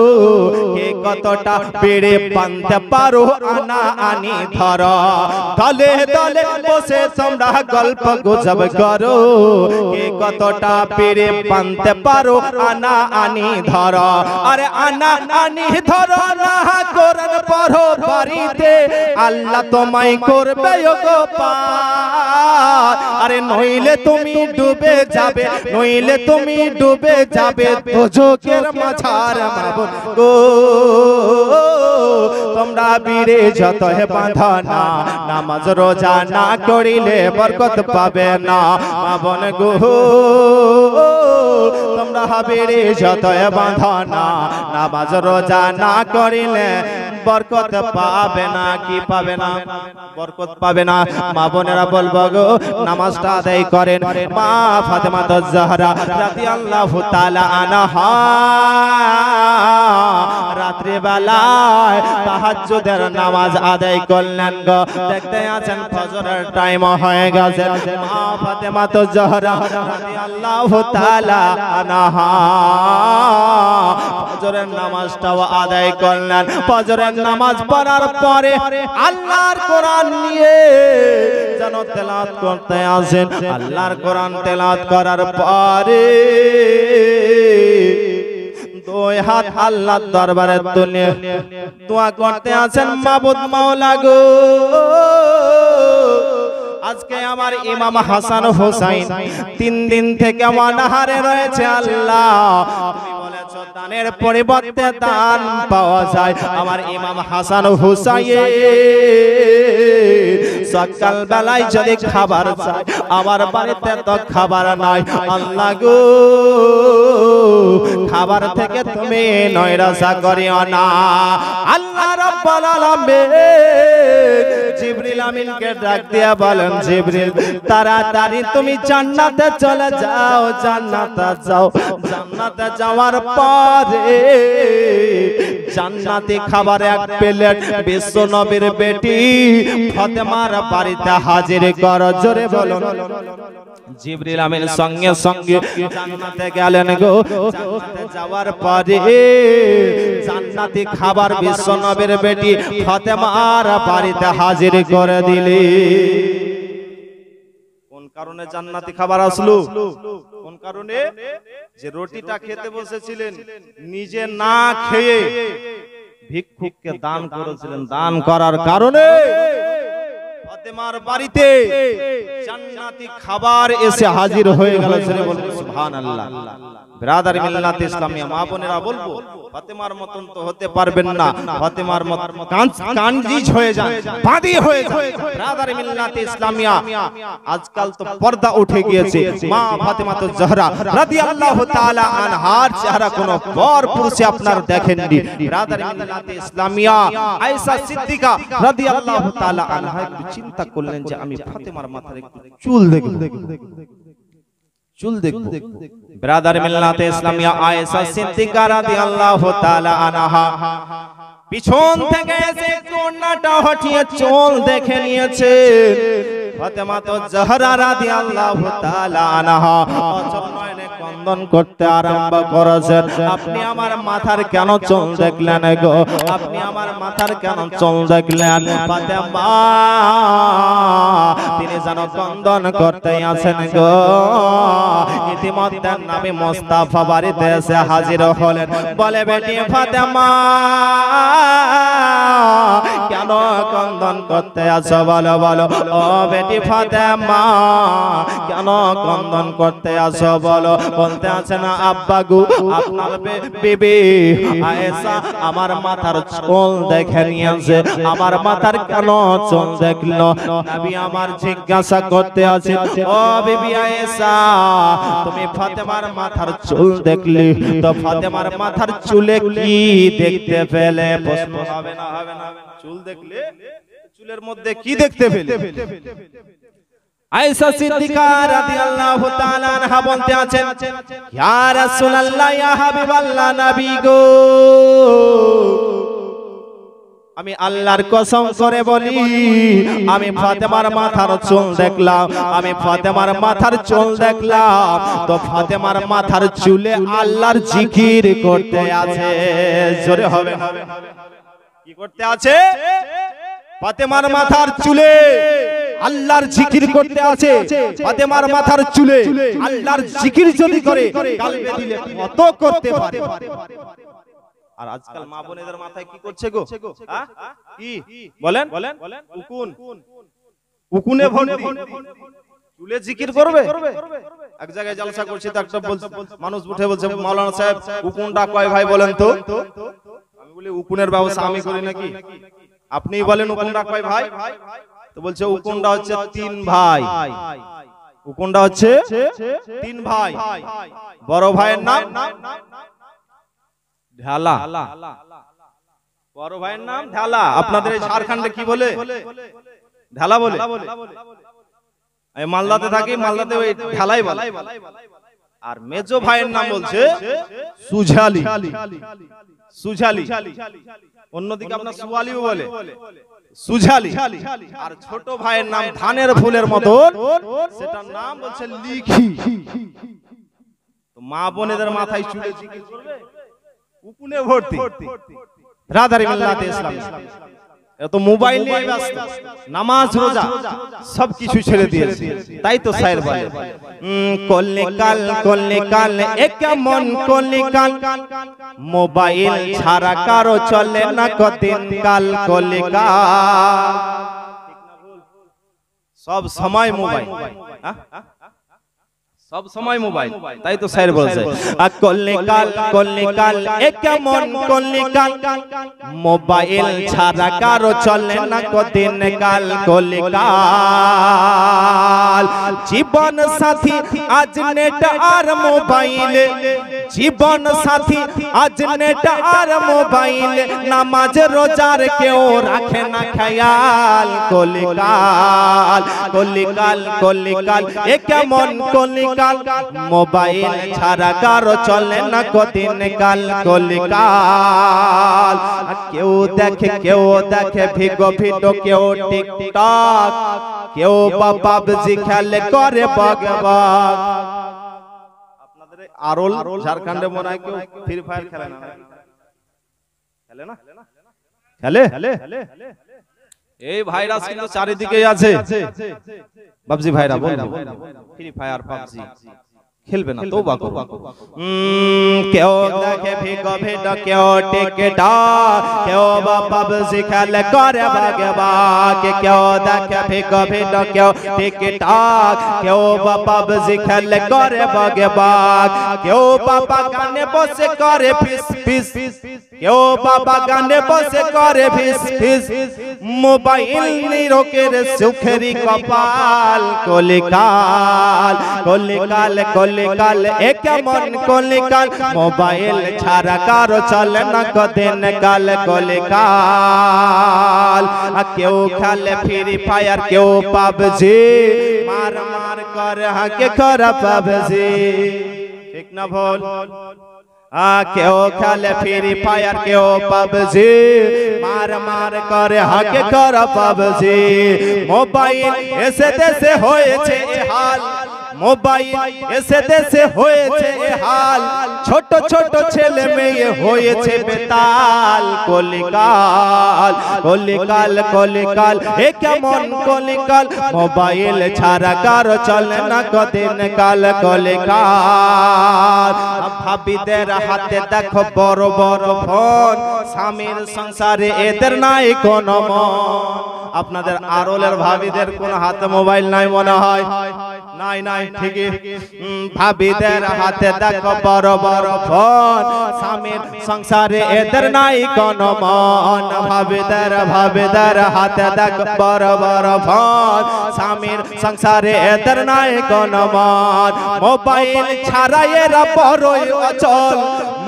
কে কতটা বেড়ে বাঁধতে পারো আনা আনি ধরো। দলে দলে বসে তোমরা গল্প গুজব করো, কে কতটা বেড়ে বাঁধতে পারো আনা আনি ধরো। আরে আনা আনি ধরো না কোরআন পড়ো বাড়িতে, আল্লাহ তোমায় করবে গোপাল। আরে নইলে তুমি ডুবে যাবে, নইলে তুমি ডুবে যাবে দোজখের মাঝার মাবুন গো। তোমরা বিড়ে যত বাঁধনা, নামাজ রোজা না করিলে বরকত পাবে না মাবুন গো। তোমরা বিড়ে যত বাঁধনা, নামাজ রোজা না করিলে বরকত পাবে না। কি পাবে না? বরকত পাবে না। মা বোনেরা বলবো গো, নামাজটা আদায় করেন। মা ফাতেমা জাহরা রাদিয়াল্লাহু তাআলা আনহা রাত্রি বেলায় তাহাজ্জুদের নামাজ আদায় করলেন গো। দেখতে আছেন ফজরের টাইম হয়ে গেছে। মা ফাতেমা জাহরা রাদিয়াল্লাহু তাআলা আনহা ফজরের নামাজটাও আদায় করলেন। ফজরের নামাজ পড়ার পরে আল্লাহর কোরআন নিয়ে যেন তেলাওয়াত করতে আসেন। আল্লাহর কোরআন তেলাওয়াত করার পরে দুই হাত আল্লাহর দরবারে তুলে দোয়া করতে আছেন, মাবুদ মাওলা গো, আজকে আমার ইমাম হাসান হোসাইন 3 দিন থেকে অনাহারে রয়েছে। আল্লাহ তুমি বলেছো দানের পরিবর্তে দান পাওয়া যায়। আমার ইমাম হাসান হোসাইন সকাল বেলায় যদি খাবার চায়, আমার বাড়িতে তো খাবার নাই। আল্লাহ গো, খাবার থেকে তুমি নৈরাশা করিও না। আল্লাহ রাব্বুল আলামিন জিবরিল আমিনকে ডাক দিয়া বলেন, জিবরিল তাড়াতাড়ি তুমি জান্নাতে চলে যাও, জান্নাতে যাও। জান্নাতে যাওয়ার পরে জান্নাতি খাবার এক প্লেট বিশ্ব নবীর বেটি ফাতেমার বাড়িতে হাজির করো। জোরে বলুন। জিবরিল আমিন সঙ্গে সঙ্গে জান্নাতে গেলেন গো। জান্নাতে যাওয়ার পরে জান্নাতি খাবার বিশ্ব নবীর বেটি ফাতেমার বাড়িতে হাজির করে দিলি। কোন কারণে জান্নাতি খাবার আসলো? কোন কারণে? যে রুটিটা খেতে বসেছিলেন, নিজে না খেয়ে ভিক্ষুককে দান করেছিলেন। দান করার কারণে ফাতেমার বাড়িতে জান্নাতি খাবার এসে হাজির হয়ে গেল। সুবহানাল্লাহ। ব্রাদার মিল্লাত ইসলামিয়া মা বোনেরা বলবো, ফাতেমার মতন তো হতে পারবেন না। ফাতেমার মত কানজিজ হয়ে যান, বাদী হয়ে যান। ব্রাদার মিল্লাত ইসলামিয়া আজকাল তো পর্দা উঠে গিয়েছে। মা ফাতেমা জাহরা রাদিয়াল্লাহু তাআলা আনহার চেহারা কোন বর পুরুষে আপনারা দেখেননি। ব্রাদার মিল্লাত ইসলামিয়া আয়েশা সিদ্দিকা রাদিয়াল্লাহু তাআলা আনহা একটু চিন্তা করলেন যে আমি ফাতেমার মাথার একটু চুল দেখব, চুল দেখব। ব্রাদার মিল্লাতে ইসলামিয়া আয়েশা সিদ্দিকা রাদিয়াল্লাহু তাআলা আনহা পিছন থেকে এসে কোণাটা হটিয়ে চুল দেখে নিয়েছে। ফাতেমা জাহরা রাদিয়াল্লাহু তাআলা আনহা অচরণে ক্রন্দন করতে আরম্ভ করেছেন, আপনি আমার মাথার কেন চুল দেখলেন গো? আপনি আমার মাথার কেন চুল দেখলেন? ফাতেমা তিনি যেন ক্রন্দন করতে আছেন গো। ইতিমধ্যে নবী মুস্তাফা বাড়িতে এসে হাজির হলেন। বলে, বেটি ফাতেমা কেন ক্রন্দন করতে আসো বলো বলো ও বেটি ফাতেমা কেন ক্রন্দন করতে আসো বলো বলতে আছে না আব্বা গো আপনার বিবি আয়েশা আমার মাথার চুল দেখে নিয়েছে আমার মাথার কেন চুল দেখলো নবী আমার জিজ্ঞাসা করতে আছে ও বিবি আয়েশা তুমি ফাতেমার মাথার চুল দেখলে তো ফাতেমার মাথার চুলে কি দেখতে পেলে প্রশ্ন হবে না হবে না চুল দেখলে চুলের মধ্যে কি দেখতে পেলে আয়েশা সিদ্দিকা রাদিয়াল্লাহু তাআলা আনহা বলতে আছেন ইয়া রাসূলুল্লাহ ইয়া হাবিবাল্লাহ নবী গো আমি আল্লাহর কসম করে বলি আমি ফাতেমার মাথার চুল দেখলাম আমি ফাতেমার মাথার চুল দেখলাম তো ফাতেমার মাথার চুলে আল্লাহর জিকির করতে আছে জোরে হবে কি করতে আছে ফাতেমার মাথার চুলে আল্লাহর জিকির করতে আছে ফাতেমার মাথার চুলে আল্লাহর জিকির যদি করে কালবে দিলে কত করতে পারে আর আজকাল মা বোনেদের মাথায় কি করছে গো কি বলেন উকুন উকুনে ভর্তি চুলে জিকির করবে এক জায়গায় জলসা করছি তো একটা মানুষ উঠে বলছে মাওলানা সাহেব উকুনটা কয় ভাই বলেন তো আমি বলি উকুনের ব্যবস্থা আমি করি নাকি আপনি বলেন উকুনটা কয় ভাই তো বলছে উকুনটা হচ্ছে 3 ভাই উকুনটা হচ্ছে 3 ভাই বড় ভাইয়ের নাম ঢালা বড় ভাইয়ের নাম ঢালা আপনাদের এই ঝাড়খণ্ডে কি বলে ঢালা বলে আমি মালদাতে থাকি মালদাতে ওই ঢালাই বলে আর মেজো ভাইয়ের নাম বলছে সুঝালি সুঝালি অন্যদিকে আপনার সুয়ালিও বলে সুঝালি আর ছোট ভাইয়ের নাম ধানের ফুলের মতো সেটার নাম বলছে লিখি তো মা বোনেদের মাথায় চুলে জিকির করবে উকুনে ভর্তি রাধারি মিল্লাতে ইসলাম এত মোবাইল নিয়ে ব্যস্ত নামাজ রোজা সবকিছু ছেড়ে দিয়েছে তাই তো শায়ের বলে কল্লে কাল এক মন কল্লে কাল মোবাইল ছাড়া কারো চলে না কদিন কাল কল্লে কাল সব সময় মোবাইল সব সময় মোবাইল তাই তো শায়ের বলছে কল্লে কাল এক মন কল্লে কাল মোবাইল ছাড়া কারো চলে না কদিন কাল কল্লে কাল জীবন সাথী আজ নেট আর মোবাইলে জীবন সাথী আজ নেট আর মোবাইলে নামাজ রোজার কেউ রাখে না খেয়াল কল্লে কাল এক মন কল্লে কাল মোবাইল ছাড়া কারো চলে না কদিন কাল কল্লে কাল কেউ দেখে ভিগো ভিডিও কেউ টিকটক কেউ পাবজি খেলে করে বগবগ আপনাদের আরল ঝাড়খণ্ডে মনে হয় কেউ ফ্রি ফায়ার খেলে না খেলে এই ভাইরাস কিন্তু চারিদিকে আছে পাবজি ভাইরা বলবো ফ্রি ফায়ার পাবজি খেলবে না তওবা করো কেউ দেখে ভিগো ভিডিও কেউ টিকটক কেউ পাবজি খেলে করে বগবগ কেউ দেখে ভিগো ভিডিও কেউ টিকটক কেউ পাবজি খেলে করে বগবগ কেউ বাবা গানে বসে করে ফিস ফিস কেউ বাবা গানে বসে করে ফিস ফিস মোবাইল নিরোকের সুখেরি কপাল কল্লে কাল এক মন কল্লে কাল মোবাইল ছাড়া কারো চলে না কদিন কাল কল্লে কাল কেউ খেলে ফ্রি ফায়ার কেউ পাবজি মার করে হাকে করা পাবজি ঠিক না ভুল কেউ খেলে ফ্রি ফায়ার কেউ পাবজি মার করে হাকে করা পাবজি মোবাইল এসে দেশে হয়েছে হাল মোবাইল এসে দেশে হয়েছে হাল ছোট ছোট ছেলে মেয়ে হয়েছে বেতাল কল্লে কাল এ কেমন কল্লে কাল মোবাইল ছাড়া কারো চলে না কদিন কাল কল্লে কাল ভাবিদের হাতে দেখো বড় বড় ফোন স্বামীর সংসারে এদের নাই কোনো মন আপনাদের আরলের ভাবিদের কোন হাতে মোবাইল নাই মনে হয়? নাই নাই, ঠিকই। ভাবিদের হাতে দেখো বড় বড় ফোন, স্বামীর সংসারে এদের নাই কোন মন। ভাবিদের হাতে দেখো বড় বড় ফোন, স্বামীর সংসারে এদের নাই কোন মন। মোবাইল ছাড়া এরা বড়ই অচল,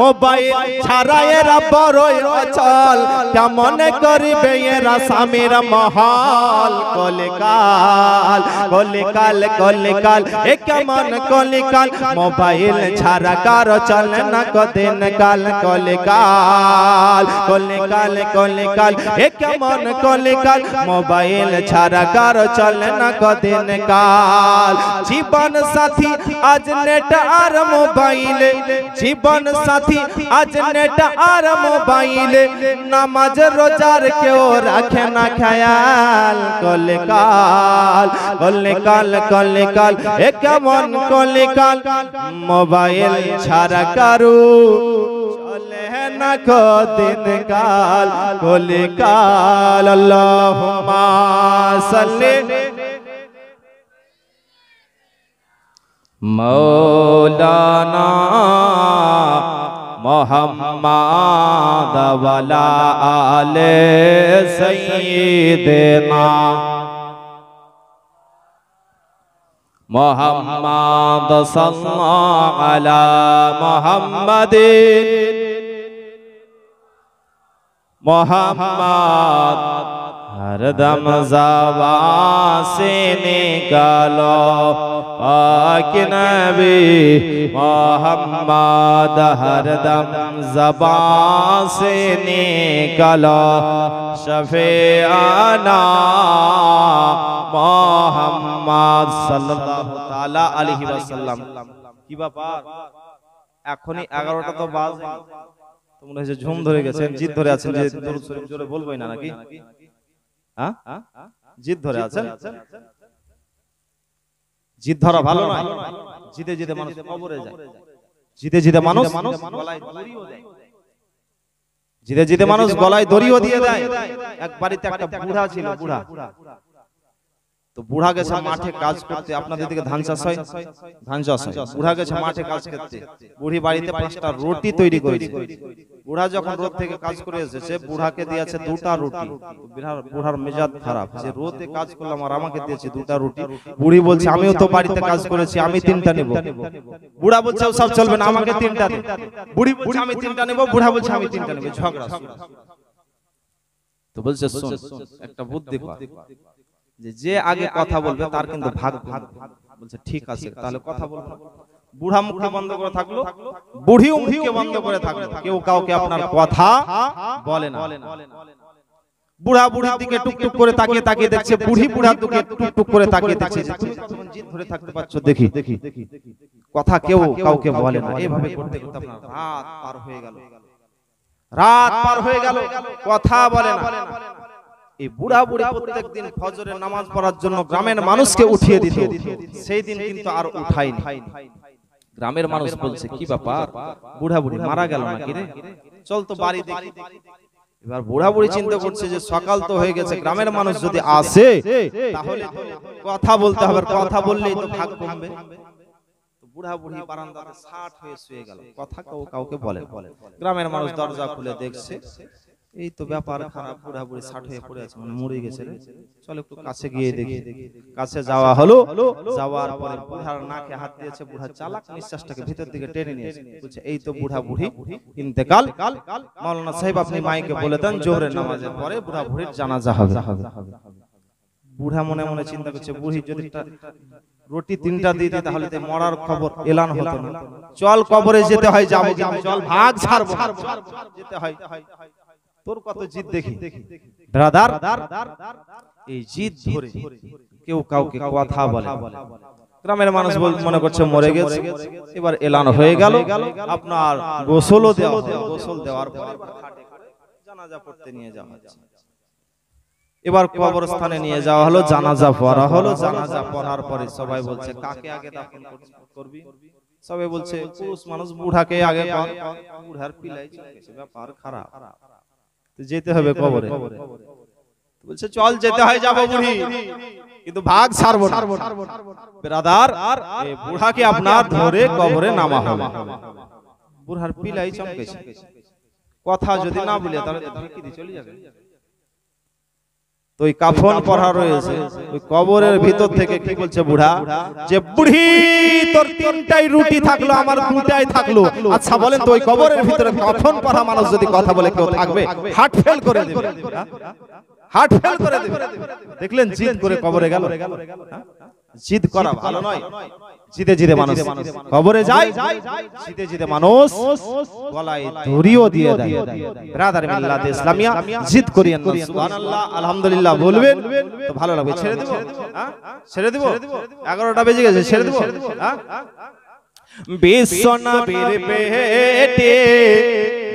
মোবাইল ছাড়া এরা বড়ই অচল। কেমন করিবে এরা স্বামীর মহাল? কলিকাল কলিকাল কলিকাল, এ কেমন কলিকাল। মোবাইল ছাড়া কারো চলে না কদিন কাল। কলিকাল কলিকাল কলিকাল, এ কেমন কলিকাল। মোবাইল ছাড়া কারো চলে না কদিন কাল। জীবন সাথী আজ নেট আর মোবাইলে, জীবন সাথী আজ নেট আর মোবাইলে। নামাজ রোজার কেউ রাখে না খেয়াল। কলিকাল কলিকাল কলিকাল, এ কেমন কলিকাল। মোবাইল ছাড়া কারো চলে না কদিন কাল। কলিকাল। আল্লাহুম্মা সাল্লি মৌলানা মুহাম্মদ ওয়ালা আলে সাইয়্যিদিনা মুহাম্মদ সাল্লাল্লাহু আলা মুহাম্মাদিন মুহাম্মদ हरदम ज़बान से निकालो पाक नबी मोहम्मद। हरदम ज़बान से निकालो शफ़ीआना मोहम्मद सल्लल्लाहु ताला अलैहि वसल्लम। কি ব্যাপার, এখনই 11টা তো বাজে, তোমরা যে ঝুম ধরে গেছেন, জিদ ধরে আছেন যে দরুদ শরীফ জোরে বলবোই না নাকি? হ্যাঁ, জিদ ধরে আছেন। জিদ ধরা ভালো নয়। জিদে জিদে মানুষ কবরে যায়, জিদে জিদে মানুষ গলায় দড়িও দেয়, জিদে জিদে মানুষ গলায় দড়িও দিয়ে দেয়। এক বাড়িতে একটা বুড়া ছিল, বুড়া তো বুড়া গেছে মাঠে কাজ করতে। আপনাদের দিকে ধান চাষ হয়? ধান চাষ হয়। বুড়া গেছে মাঠে কাজ করতে, বুড়ি বাড়িতে 5টা রুটি তৈরি করেছে। বুড়া যখন রোদ থেকে কাজ করে এসেছে, বুড়াকে দিয়েছে 2টা রুটি। বুড়ার মেজাজ খারাপ, যে রোদে কাজ করলাম আর আমাকে দিয়েছে 2টা রুটি। বুড়ি বলছে আমিও তো বাড়িতে কাজ করেছি, আমি 3টা নেব। বুড়া বলছে সব চলবে না, আমাকে 3টা দে। বুড়ি বলছে আমি 3টা নেব, বুড়া বলছে আমি 3টা নেব। ঝগড়া। তো বলছে শোন, একটা বুদ্ধি কর, যে আগে কথা বলবে তার কিন্তু ভাগ ভাগ। বলছে ঠিক আছে, তাহলে কথা বলবো। বুড়া মুখটা বন্ধ করে থাকলো, বুড়ি মুখকে বন্ধ করে থাকলো, কেউ কাউকে আপনার কথা বলে না। বুড়া বুড়ির দিকে টুকটুক করে তাকিয়ে তাকিয়ে দেখছে, বুড়ি বুড়ার দিকে টুকটুক করে তাকিয়ে দেখছে যে তুমি জিদ ধরে থাকতে পারছো, দেখি কথা কেউ কাউকে বলে না। এইভাবে করতে করতে আপনার রাত পার হয়ে গেল, রাত পার হয়ে গেল, কথা বলে না। এই বুড়া বুড়ি প্রত্যেকদিন ফজরের নামাজ পড়ার জন্য গ্রামের মানুষকে উঠিয়ে দিত, সেই দিন কিন্তু আর উঠায়নি। গ্রামের মানুষ বলছে কি ব্যাপার, বুড়া বুড়ি মারা গেল নাকি রে, চল তো বাড়ি দেখি। এবার বুড়া বুড়ি চিন্তা করছে যে সকাল তো হয়ে গেছে, গ্রামের মানুষ যদি আসে তাহলে কথা বলতে হবে, কথা বললেই তো ভাগ কমবে। বুড়া বুড়ি বারান্দাতে 60 হয়ে শুয়ে গেল, কথা কাউকে বলে। গ্রামের মানুষ দরজা খুলে দেখছে এই তো ব্যাপার খারাপ, বুড়া বুড়ি 60 হয়ে পড়ে আছে, মানে মরে গেছে রে, চল একটু কাছে গিয়ে দেখি। কাছে যাওয়া হলো, যাওয়ার পরে বুড়ার নাকে হাত দিয়েছে, বুড়া চালাক নিঃশ্বাসটাকে ভিতর দিকে টেনে নিয়েছে, বলছে এই তো বুড়া বুড়ি ইন্তেকাল। মাওলানা সাহেব আপনি মাইকে বলে দেন জোহরের নামাজের পরে বুড়া বুড়ির জানাজা হবে। বুড়া মনে মনে চিন্তা করছে, বুড়ি যদি রুটি 3টা দিয়ে দিই তাহলে তো মরার খবর এলান হতো না, চল কবরে যেতে হয়, যাবো কিন্তু চল ভাগ ছাড়বো, যেতে হয়। তোর কত জিদ দেখি ব্রাদার, এই জিদ ধরে কেউ কাউকে কথা বলে। গ্রামের মানুষ মনে করছে মরে গেছে, এবার এলান হয়ে গেল, আপনার গোসলও দেওয়া হলো, গোসল দেওয়ার পরে জানাজা পড়তে নিয়ে যাওয়া হচ্ছে। এবার কবরস্থানে নিয়ে যাওয়া হলো, জানাজা পড়া হলো। জানাজা পড়ার পরে সবাই বলছে কাকে আগে দাফন করবি? সবাই বলছে পুরুষ মানুষ বুড়াকে আগে কর, বুড়ার পিলাই চলে গেছে, ব্যাপার খারাপ, যেতে হবে কবরে। বলছে চল যেতে হয় যাবো বুড়ি, কিন্তু ভাগ ছাড়বো না। ব্রাদার এই বুড়াকে আপনার ধরে কবরে নামা হবে। বুড়ার পিলাই চমকেছে, কথা যদি না বলে তাহলে ঢেকে দিয়ে চলে যাবে। তো ওই কাফন পরা রয়েছে, ওই কবরের ভিতর থেকে কি বলছে বুড়া, যে বুড়ি তোর তিনটাই রুটি থাকলো আমার দুটাই থাকলো। আচ্ছা বলেন তো ওই কবরের ভিতরে কাফন পরা মানুষ যদি কথা বলে কেউ থাকবে? হার্ট ফেল করে দেবে, হার্ট ফেল করে দেবে। দেখলেন জিদ করে কবরে গেল। জিদ করা ভালো নয়। জিদে জিদে মানুষ কবরে যায়, জিদে জিদে মানুষ গলায় দড়িও দিয়ে দেয়। ব্রাদার মিল্লাত ইসলামিয়া, জিদ করিয়েন না। সুবহানাল্লাহ আলহামদুলিল্লাহ বলবেন তো ভালো লাগবে। ছেড়ে দেব, ছেড়ে দেব, 11টা বেজে গেছে, ছেড়ে দেব। বিশ্বনবীর পেটে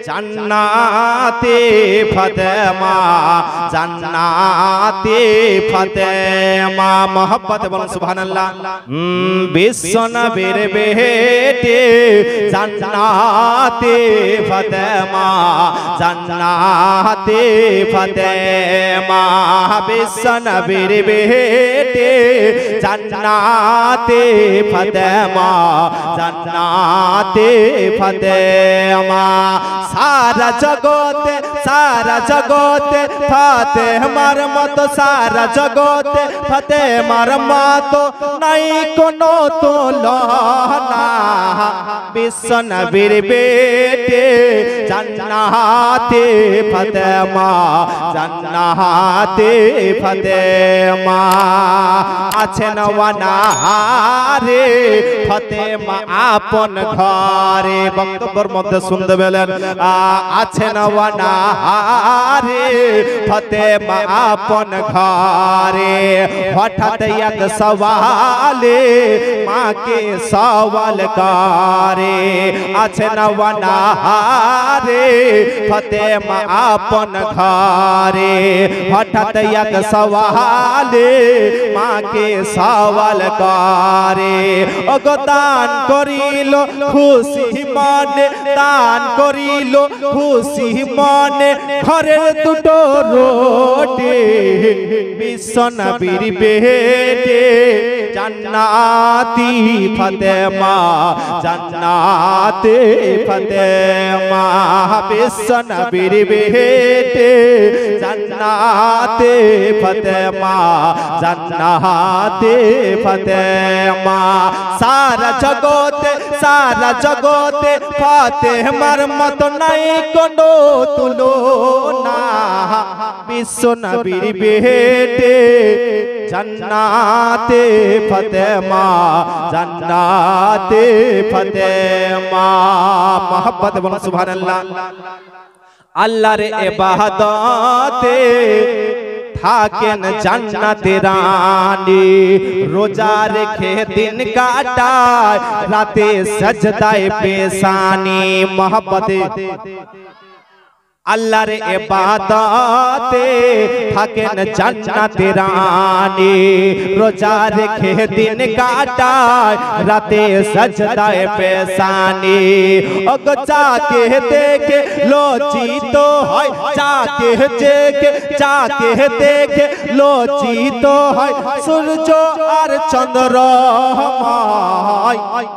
জান্নাতে ফাতেমা, জান্নাতে ফাতেমা, মোহাব্বতে বলুন সুবহানাল্লাহ। বিশ্বনবীর পেটে জান্নাতে ফাতেমা, জান্নাতে ফাতেমা, বিশ্বনবীর পেটে জান্নাতে ফাতেমা, জান্নাতে ফাতেমা। সারা জগতে, সারা জগতে ফাতেমার মতো, সারা জগতে ফাতেমার মতো নাই কোনো তুলনা। বিশ্বনবীর বেটে জান্নাতে ফাতেমা, জান্নাতে ফাতেমা। আছেন ওয়ানারে ফাতেমা আপন ঘরে। বক্তব্যের মধ্যে শুনতে পেলেন, আছেন ওয়ানারে ফাতেমা আপন ঘরে। হঠাৎ এক সওয়ালে মাকে সওয়াল করে, আছেন ওয়ানারে ফাতেমা আপন ঘরে। হঠাৎ এক সওয়ালে মাকে সওয়াল করে, ওগো দান করিল খুশি মনে, দান করিল খুশি মনে ঘরের দুটো রোটি। বিশ্বনবীর বেটে জান্নাতি ফাতেমা, জান্নাতে ফাতেমা। বিশ্বনবীর বেটে জান্নাতে ফাতেমা, জান্নাতে ফাতেমা। সারা জগতে, সারা জগতে ফাতেমার মতো নাই কোনো তুলনা। বিশ্বনবীর বেটে জান্নাতে ফাতেমা, জান্নাতে ফাতেমা। মোহাব্বত বলুন সুবহানাল্লাহ। আল্লাহর ইবাদতে থাকেন জান্নাতে রানী, রোজা রেখে দিন কাটায় রাতে সাজদায় পেশানি। মোহাব্বতে আল্লাহর ইবাদতে থাকেন জান্নাতে রানী, রোজা রেখে দিন কাটায় রাতে সাজদায় পেশানি। ওগো চাকে দেখে লজ্জিত হয়, চাকে দেখে, চাকে দেখে লজ্জিত হয় সূর্য আর চন্দ্র।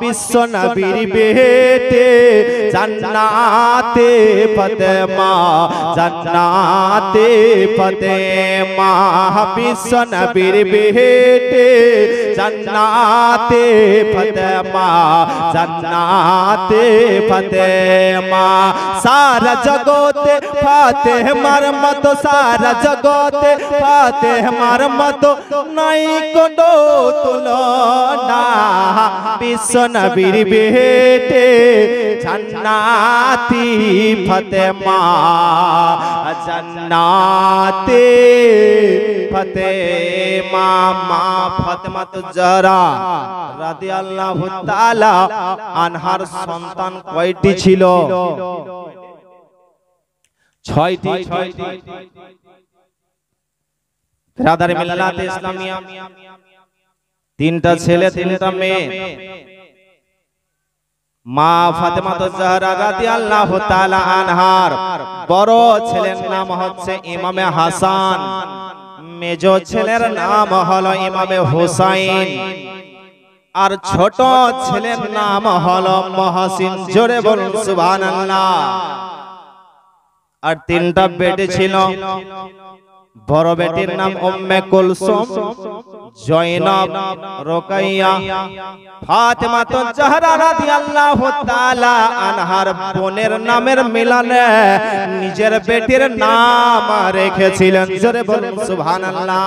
বিশ্বনবীর বেটে জান্নাতে ফাতেমা, জান্নাতে ফাতেমা। বিশ্বনবীর বেটে জান্নাতে ফাতেমা, জান্নাতে ফাতেমা। সারা জগতে ফাতেমার মতো, সারা জগতে ফাতেমার মতো নাই কোনো তুলনা। বিশ্বনবীর বেটে জান্নাতি ফাতেমা, জান্নাতে ফাতেমা। মা ফাতেমা তো জাহরা রাদিয়াল্লাহু তাআলা আনহার সন্তান কয়টি ছিল? 6টি। ব্রাদার মিল্লাত ইসলামিয়া, 3টা ছেলে 3টা মেয়ে। মা ফাতেমাতুজ জাহরা রাদিয়াল্লাহু তাআলা আনহার বড় ছেলের নাম হচ্ছে ইমামে হাসান, মেজো ছেলের নাম হলো ইমামে হুসাইন, আর ছোট ছেলের নাম হলো মহসিন। জোরে বলুন সুবহানাল্লাহ। আর তিনটা বেটি ছিল। বড় বেটির নাম উম্মে কুলসুম, জয়নব, রুকাইয়া। ফাতেমাতুজ জাহরা রাদিয়াল্লাহু তাআলা আনহার বোনের নামের মিলনে নিজের বেটির নাম রেখেছিলেন। জোরে বলুন সুবহানাল্লাহ।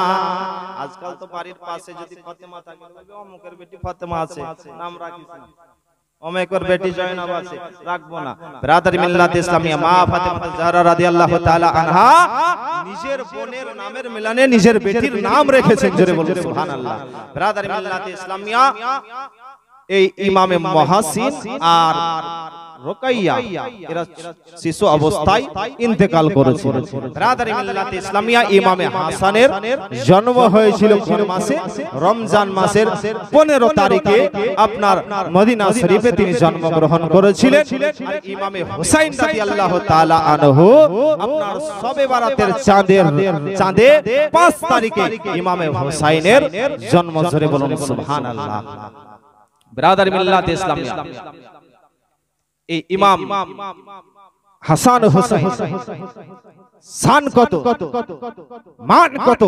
আজকাল তো বাড়ির পাশে যদি ফাতেমা থাকে বলবে অমুকের বেটি ফাতেমা আছে, নাম রাখিস না। অমুকের বেটি জয়নব আছে, রাখবো না। ব্রাদার মিল্লাত ইসলামিয়া মা ফাতেমাতুজ জাহরা রাদিয়াল্লাহু তাআলা আনহা নিজের বোনের নামের মিলনে নিজের বেটির নাম রেখেছেন। জোরে বলুন সুবহানাল্লাহ। ব্রাদার মিল্লাত ইসলামিয়া এই ইমামে মহসিন আর রুকাইয়া এরা শিশু অবস্থায় ইন্তেকাল করেছিল। ব্রাদার মিল্লাত ইসলামিয়া ইমামে হাসানের জন্ম হয়েছিল কোন মাসে? রমজান মাসের 15 তারিখে আপনার মদিনা শরীফে তিনি জন্মগ্রহণ করেছিলেন। আর ইমামে হুসাইন রাদিয়াল্লাহু তাআলা আনহু আপনার শবে বারাতের চাঁদে 5 তারিখে ইমামে হুসাইনের জন্ম। জোরে বলুন সুবহানাল্লাহ। ব্রাদার মিল্লাত ইসলামিয়া এই ইমাম হাসান হুসাইন শান কত, মান কত।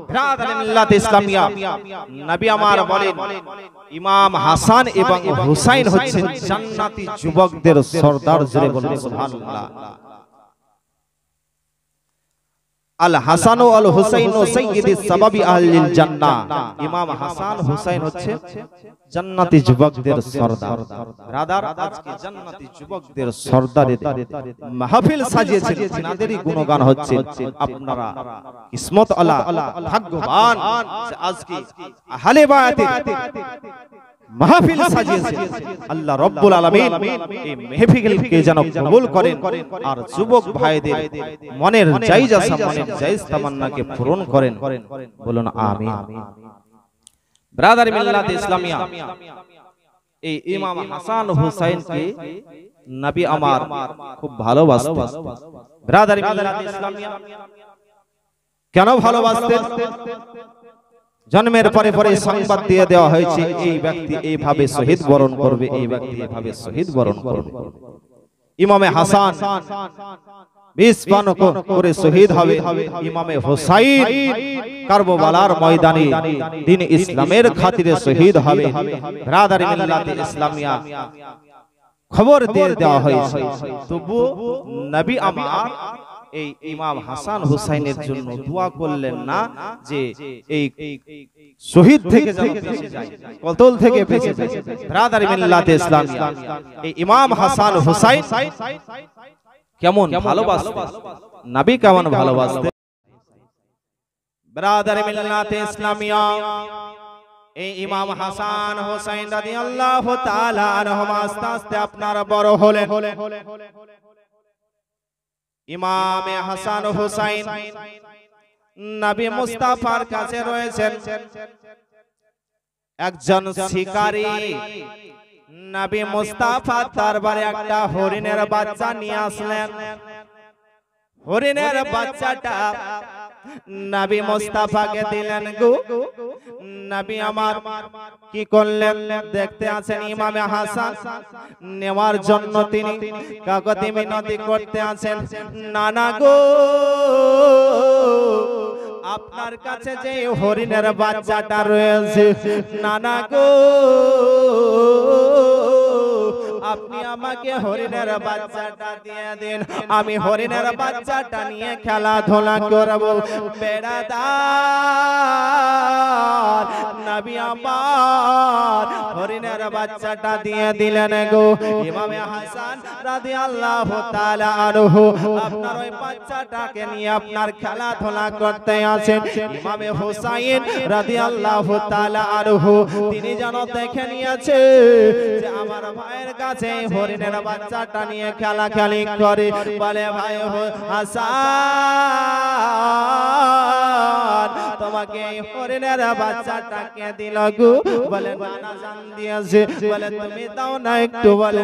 ব্রাদার মিল্লাত ইসলামিয়া নবী আমার বলেন ইমাম হাসান এবং হুসাইন হচ্ছেন জান্নাতি যুবকদের সরদার। জোরে বলুন সুবহানাল্লাহ। আল হাসান ও আল হুসাইন ও সাইয়্যিদি সাবাবি আহলিল জান্নাহ। ইমাম হাসান হুসাইন হচ্ছে জান্নাতি যুবকদের সরদার। ব্রাদার আজকে জান্নাতি যুবকদের সরদারের মাহফিল সাজিয়েছেন, তাদেরই গুণগান হচ্ছে। আপনারা কিসমত আলা, ভাগ্যবান যে আজকে আহলে বায়াতের মাহফিল সাজিয়েছে। আল্লাহ রাব্বুল আলামিন এই মাহফিলকে যেন কবুল করেন আর যুবক ভাইদের মনের জায়েজা মনের জায়েজ তামান্নাকে পূরণ করেন। বলুন আমিন। ব্রাদার মিল্লাত ইসলামিয়া এই ইমাম হাসান হুসাইনকে নবী আমার খুব ভালোবাসতেন। ব্রাদার মিল্লাত ইসলামিয়া কেন ভালোবাসতেন? জন্মের পরে পরে সংবাদ দিয়ে দেওয়া হয়েছে এই ব্যক্তি এইভাবে শহীদ বরণ করবে, এই ব্যক্তি এইভাবে শহীদ বরণ করবে। ইমামে হাসান 20 পান করে শহীদ হবে। ইমামে হুসাইন কারবালার ময়দানে দ্বীন ইসলামের খাতিরে শহীদ হবে। ব্রাদার মিল্লাত ইসলামিয়া খবর দিয়ে দেওয়া হয়েছে, তবু নবী আমার এই ইমাম হাসান হুসাইনের জন্য দোয়া করলেন না যে এই শহীদ থেকে যেন বেঁচে যায়, কতল থেকে বেঁচে যায়। ব্রাদার মিল্লাত ইসলামিয়া এই ইমাম হাসান হুসাইন কেমন ভালোবাসতেন, নবী কেমন ভালোবাসতেন। ব্রাদার মিল্লাত ইসলামিয়া এই ইমাম হাসান হুসাইন রাদিয়াল্লাহু তাআলা আনহুম আস্তে আস্তে আপনার বড় হলেন। ইমামে হাসান হুসাইন নবী মুস্তাফার কাছে রয়েছেন। একজন শিকারী নবী মুস্তাফা দরবারে একটা হরিণের বাচ্চা নিয়ে আসলেন। হরিণের বাচ্চাটা নবী মুস্তাফাকে দিলেন। গো নবী আমার কি করলেন? দেখতে আছেন ইমামে হাসান নেওয়ার জন্য তিনি কাকতি মিনতি করতে আছেন। নানা গো, আপনার কাছে যে হরিণের বাচ্চাটা রয়েছে, নানা গো আপনি আমাকে হরিণের বাচ্চাটা দিয়ে দিন, আমি হরিণের বাচ্চাটা নিয়ে খেলাধুলা করব। বেড়াদার নবী আমার হরিণের বাচ্চাটা দিয়ে দিলেন। গো ইমামে হাসান রাদিয়াল্লাহু তাআলা আনহু আপনার ওই বাচ্চাটাকে নিয়ে আপনার খেলাধুলা করতে আছেন। ইমামে হুসাইন রাদিয়াল্লাহু তাআলা আনহু তিনি যেন দেখে নিয়েছে যে আমার ভাইয়ের কাছে হরিণের বাচ্চাটা নিয়ে খেলাখেলি করে। বলে ভাই হাসান তোমাকে তোমাকে এই হরিণের বাচ্চাটাকে দিল গো বলে নানা জান দিয়েছে বলে তুমি দাও না একটু বলে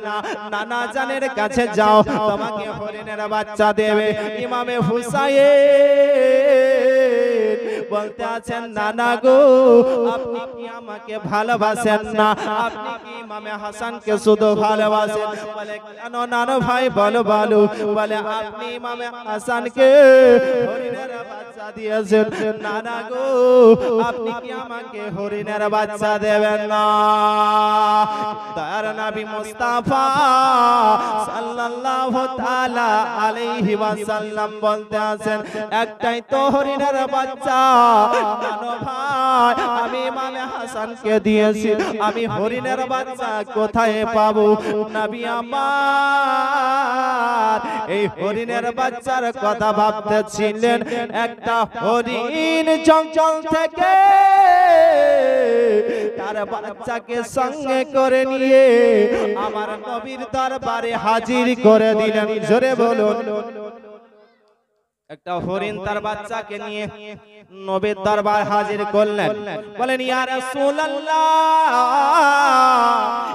না নানা জানের কাছে যাও তোমাকে হরিণের বাচ্চা দেবে ইমামে হুসাইন বলতে আছেন নানা গো আপনি কি আমাকে ভালোবাসেন না আপনি কি ইমামে হাসানকে শুধু ভালোবাসেন বলে কেন নানা ভাই বলো বলো বলে আপনি ইমামে হাসানকে হরিণের বাচ্চা দিয়েছেন নানা গো আপনি কি আমাকে হরিণের বাচ্চা দেবেন না দয়ার নবী মুস্তাফা সাল্লাল্লাহু তাআলা আলাইহি ওয়াসাল্লাম বলতে আছেন একটাই তো হরিণের বাচ্চা নানা ভাই আমি ইমামে হাসানকে দিয়েছি আমি হরিণের বাচ্চা কোথায় পাবো নবী আমার এই হরিণের বাচ্চার কথা ভাবতেছিলেন একটা হরিণ জঙ্গল থেকে তার বাচ্চাকে সঙ্গে করে নিয়ে আমার নবীর দরবারে হাজির করে দিলেন জোরে বলুন একটা হরিণ তার বাচ্চাকে নিয়ে নবীর দরবার হাজির করলেন বলেন ইয়া রাসূলুল্লাহ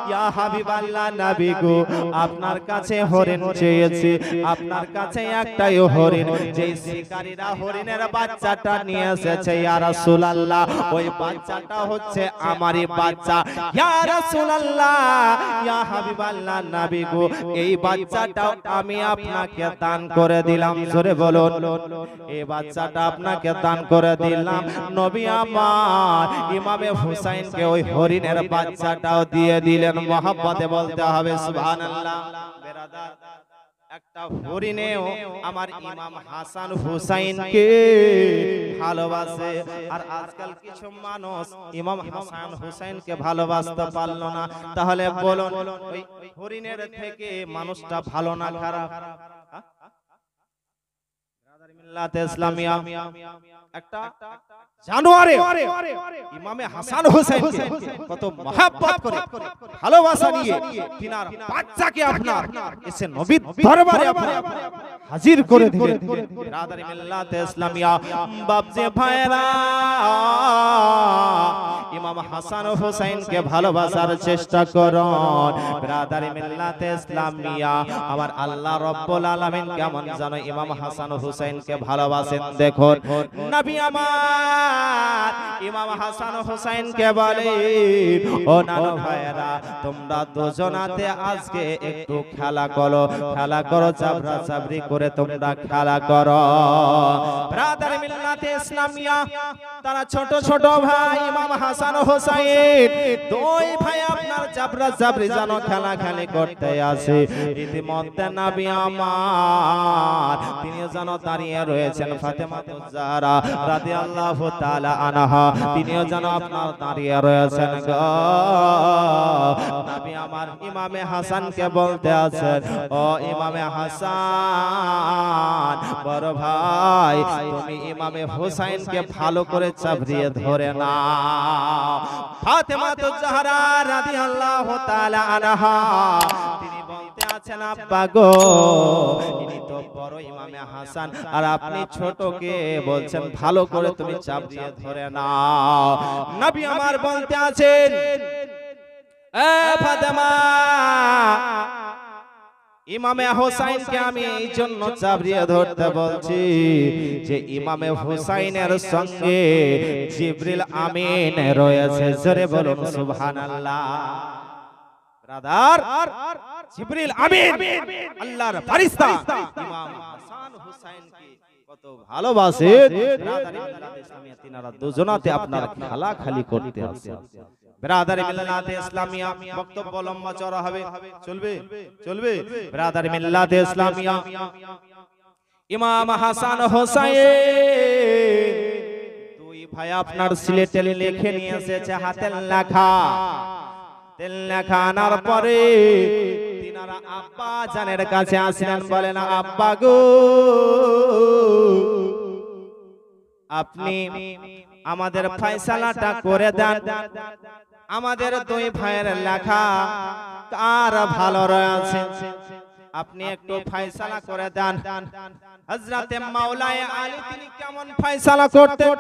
ইয়া হাবিবাল্লাহ নবী গো আপনার কাছে হরিণ চেয়েছি আপনার কাছে একটাই হরিণ যেই শিকারীরা হরিণের বাচ্চাটা নিয়ে এসেছে ইয়া রাসূলুল্লাহ ওই বাচ্চাটা হচ্ছে আমারই বাচ্চা ইয়া রাসূলুল্লাহ ইয়া হাবিবাল্লাহ নবী গো এই বাচ্চাটাও আমি আপনাকে দান করে দিলাম জোরে বলুন এই বাচ্চাটা আপনাকে দান করে দিলাম নবী আমার ইমামে হুসাইনকে ওই হরিণের বাচ্চাটাও দিয়ে দিলেন মহব্বতে বলতে হবে সুবহানাল্লাহ বেরাদার একটা হরিণেও আমার ইমাম হাসান হুসাইনকে ভালোবাসে আর আজকাল কিছু মানুষ ইমাম হাসান হুসাইনকে ভালোবাসতে পারলো না তাহলে বলুন ওই হরিণের থেকে মানুষটা ভালো না খারাপ মিল্লাতে ইসলামিয়া একটা জানোয়ারে ইমামে হাসান হুসাইনকে কত মহব্বত করে ভালোবাসা নিয়ে তিনার বাচ্চাকে আপনার এসে নবীর দরবারে আপনার হাজির করে দিলেন বিরাদারি মিল্লাতে ইসলামিয়া বাপজি ভাইরা ইমাম হাসান হুসাইনকে ভালোবাসার চেষ্টা করুন বিরাদারি মিল্লাতে ইসলামিয়া আমার আল্লাহ রাব্বুল আলামিন কেমন জানো ইমাম হাসান হুসাইনকে ভালোবাসেন দেখুন নবী আমার ইমাম হাসান হুসাইনকে বলে ও নানা ভাইরা তোমরা দুজনাতে আজকে একটু খেলা করো চাবরা চাবরি করে তোমরা খেলা করো ব্রাদার মিল্লাতে ইসলামিয়া তারা ছোট ছোট ভাই ইমাম হাসান হুসাইন দুই ভাই আপনার চাবরা চাবরি জানো খেলা খেলি করতে আসে ইতিমধ্যে নবী আমার তিনি জানো দাঁড়িয়ে রয়েছেন ফাতেমা জাহরা রাদিয়াল্লাহু তাআলা আনহা তিনিও যেন আপনার দাঁড়িয়ে রয়েছেন গো নবী আমার ইমামে হাসানকে বলতে আছেন ও ইমামে হাসান বড় ভাই তুমি ইমামে হুসাইনকে ভালো করে চাবরিয়ে ধরে নাও ফাতেমা জাহরা রাদিয়াল্লাহু তাআলা আনহা তিনি বলতে আছেন আব্বা গো ইনি তো বড় ইমামে হাসান আর আপনি ছোটকে বলছেন ভালো করে তুমি চাবরিয়ে ধরে নাও নবী আমার বলতে আছেন এ ফাতেমা ইমামে হুসাইনকে আমি এই জন্য চাবরিয়ে ধরতে বলছি যে ইমামে হুসাইনের সঙ্গে জিবরিল আমিন রয়েছে জোরে বলুন সুবহানাল্লাহ ব্রাদার জিবরিল আমিন আল্লাহর ফেরেশতা ইমাম হাসান হুসাইনকে কত ভালোবাসে ব্রাদার মিল্লাতে ইসলামিয়া তিনারা দুজনাতে আপনার খেলা খালি করতে আসে ব্রাদার মিল্লাতে ইসলামিয়া বক্তব্য লম্বা চওড়া হবে চলবে ব্রাদার মিল্লাতে ইসলামিয়া ইমাম হাসান হুসাইন দুই ভাই আপনার সিলেটে লিখে নিয়ে এসেছে হাতের লেখা তেল লেখা আনার পরে তিনারা আব্বা জানের কাছে আসলেন বলেন আব্বা গো আপনি আমাদের ফয়সালাটা করে দেন আমাদের দুই ভাইয়ের লেখা কার ভালো রয়েছে আপনি একটু ফয়সালা করে দেন। হযরতে মাওলানা আলী তিনি কেমন ফয়সালা করতেন,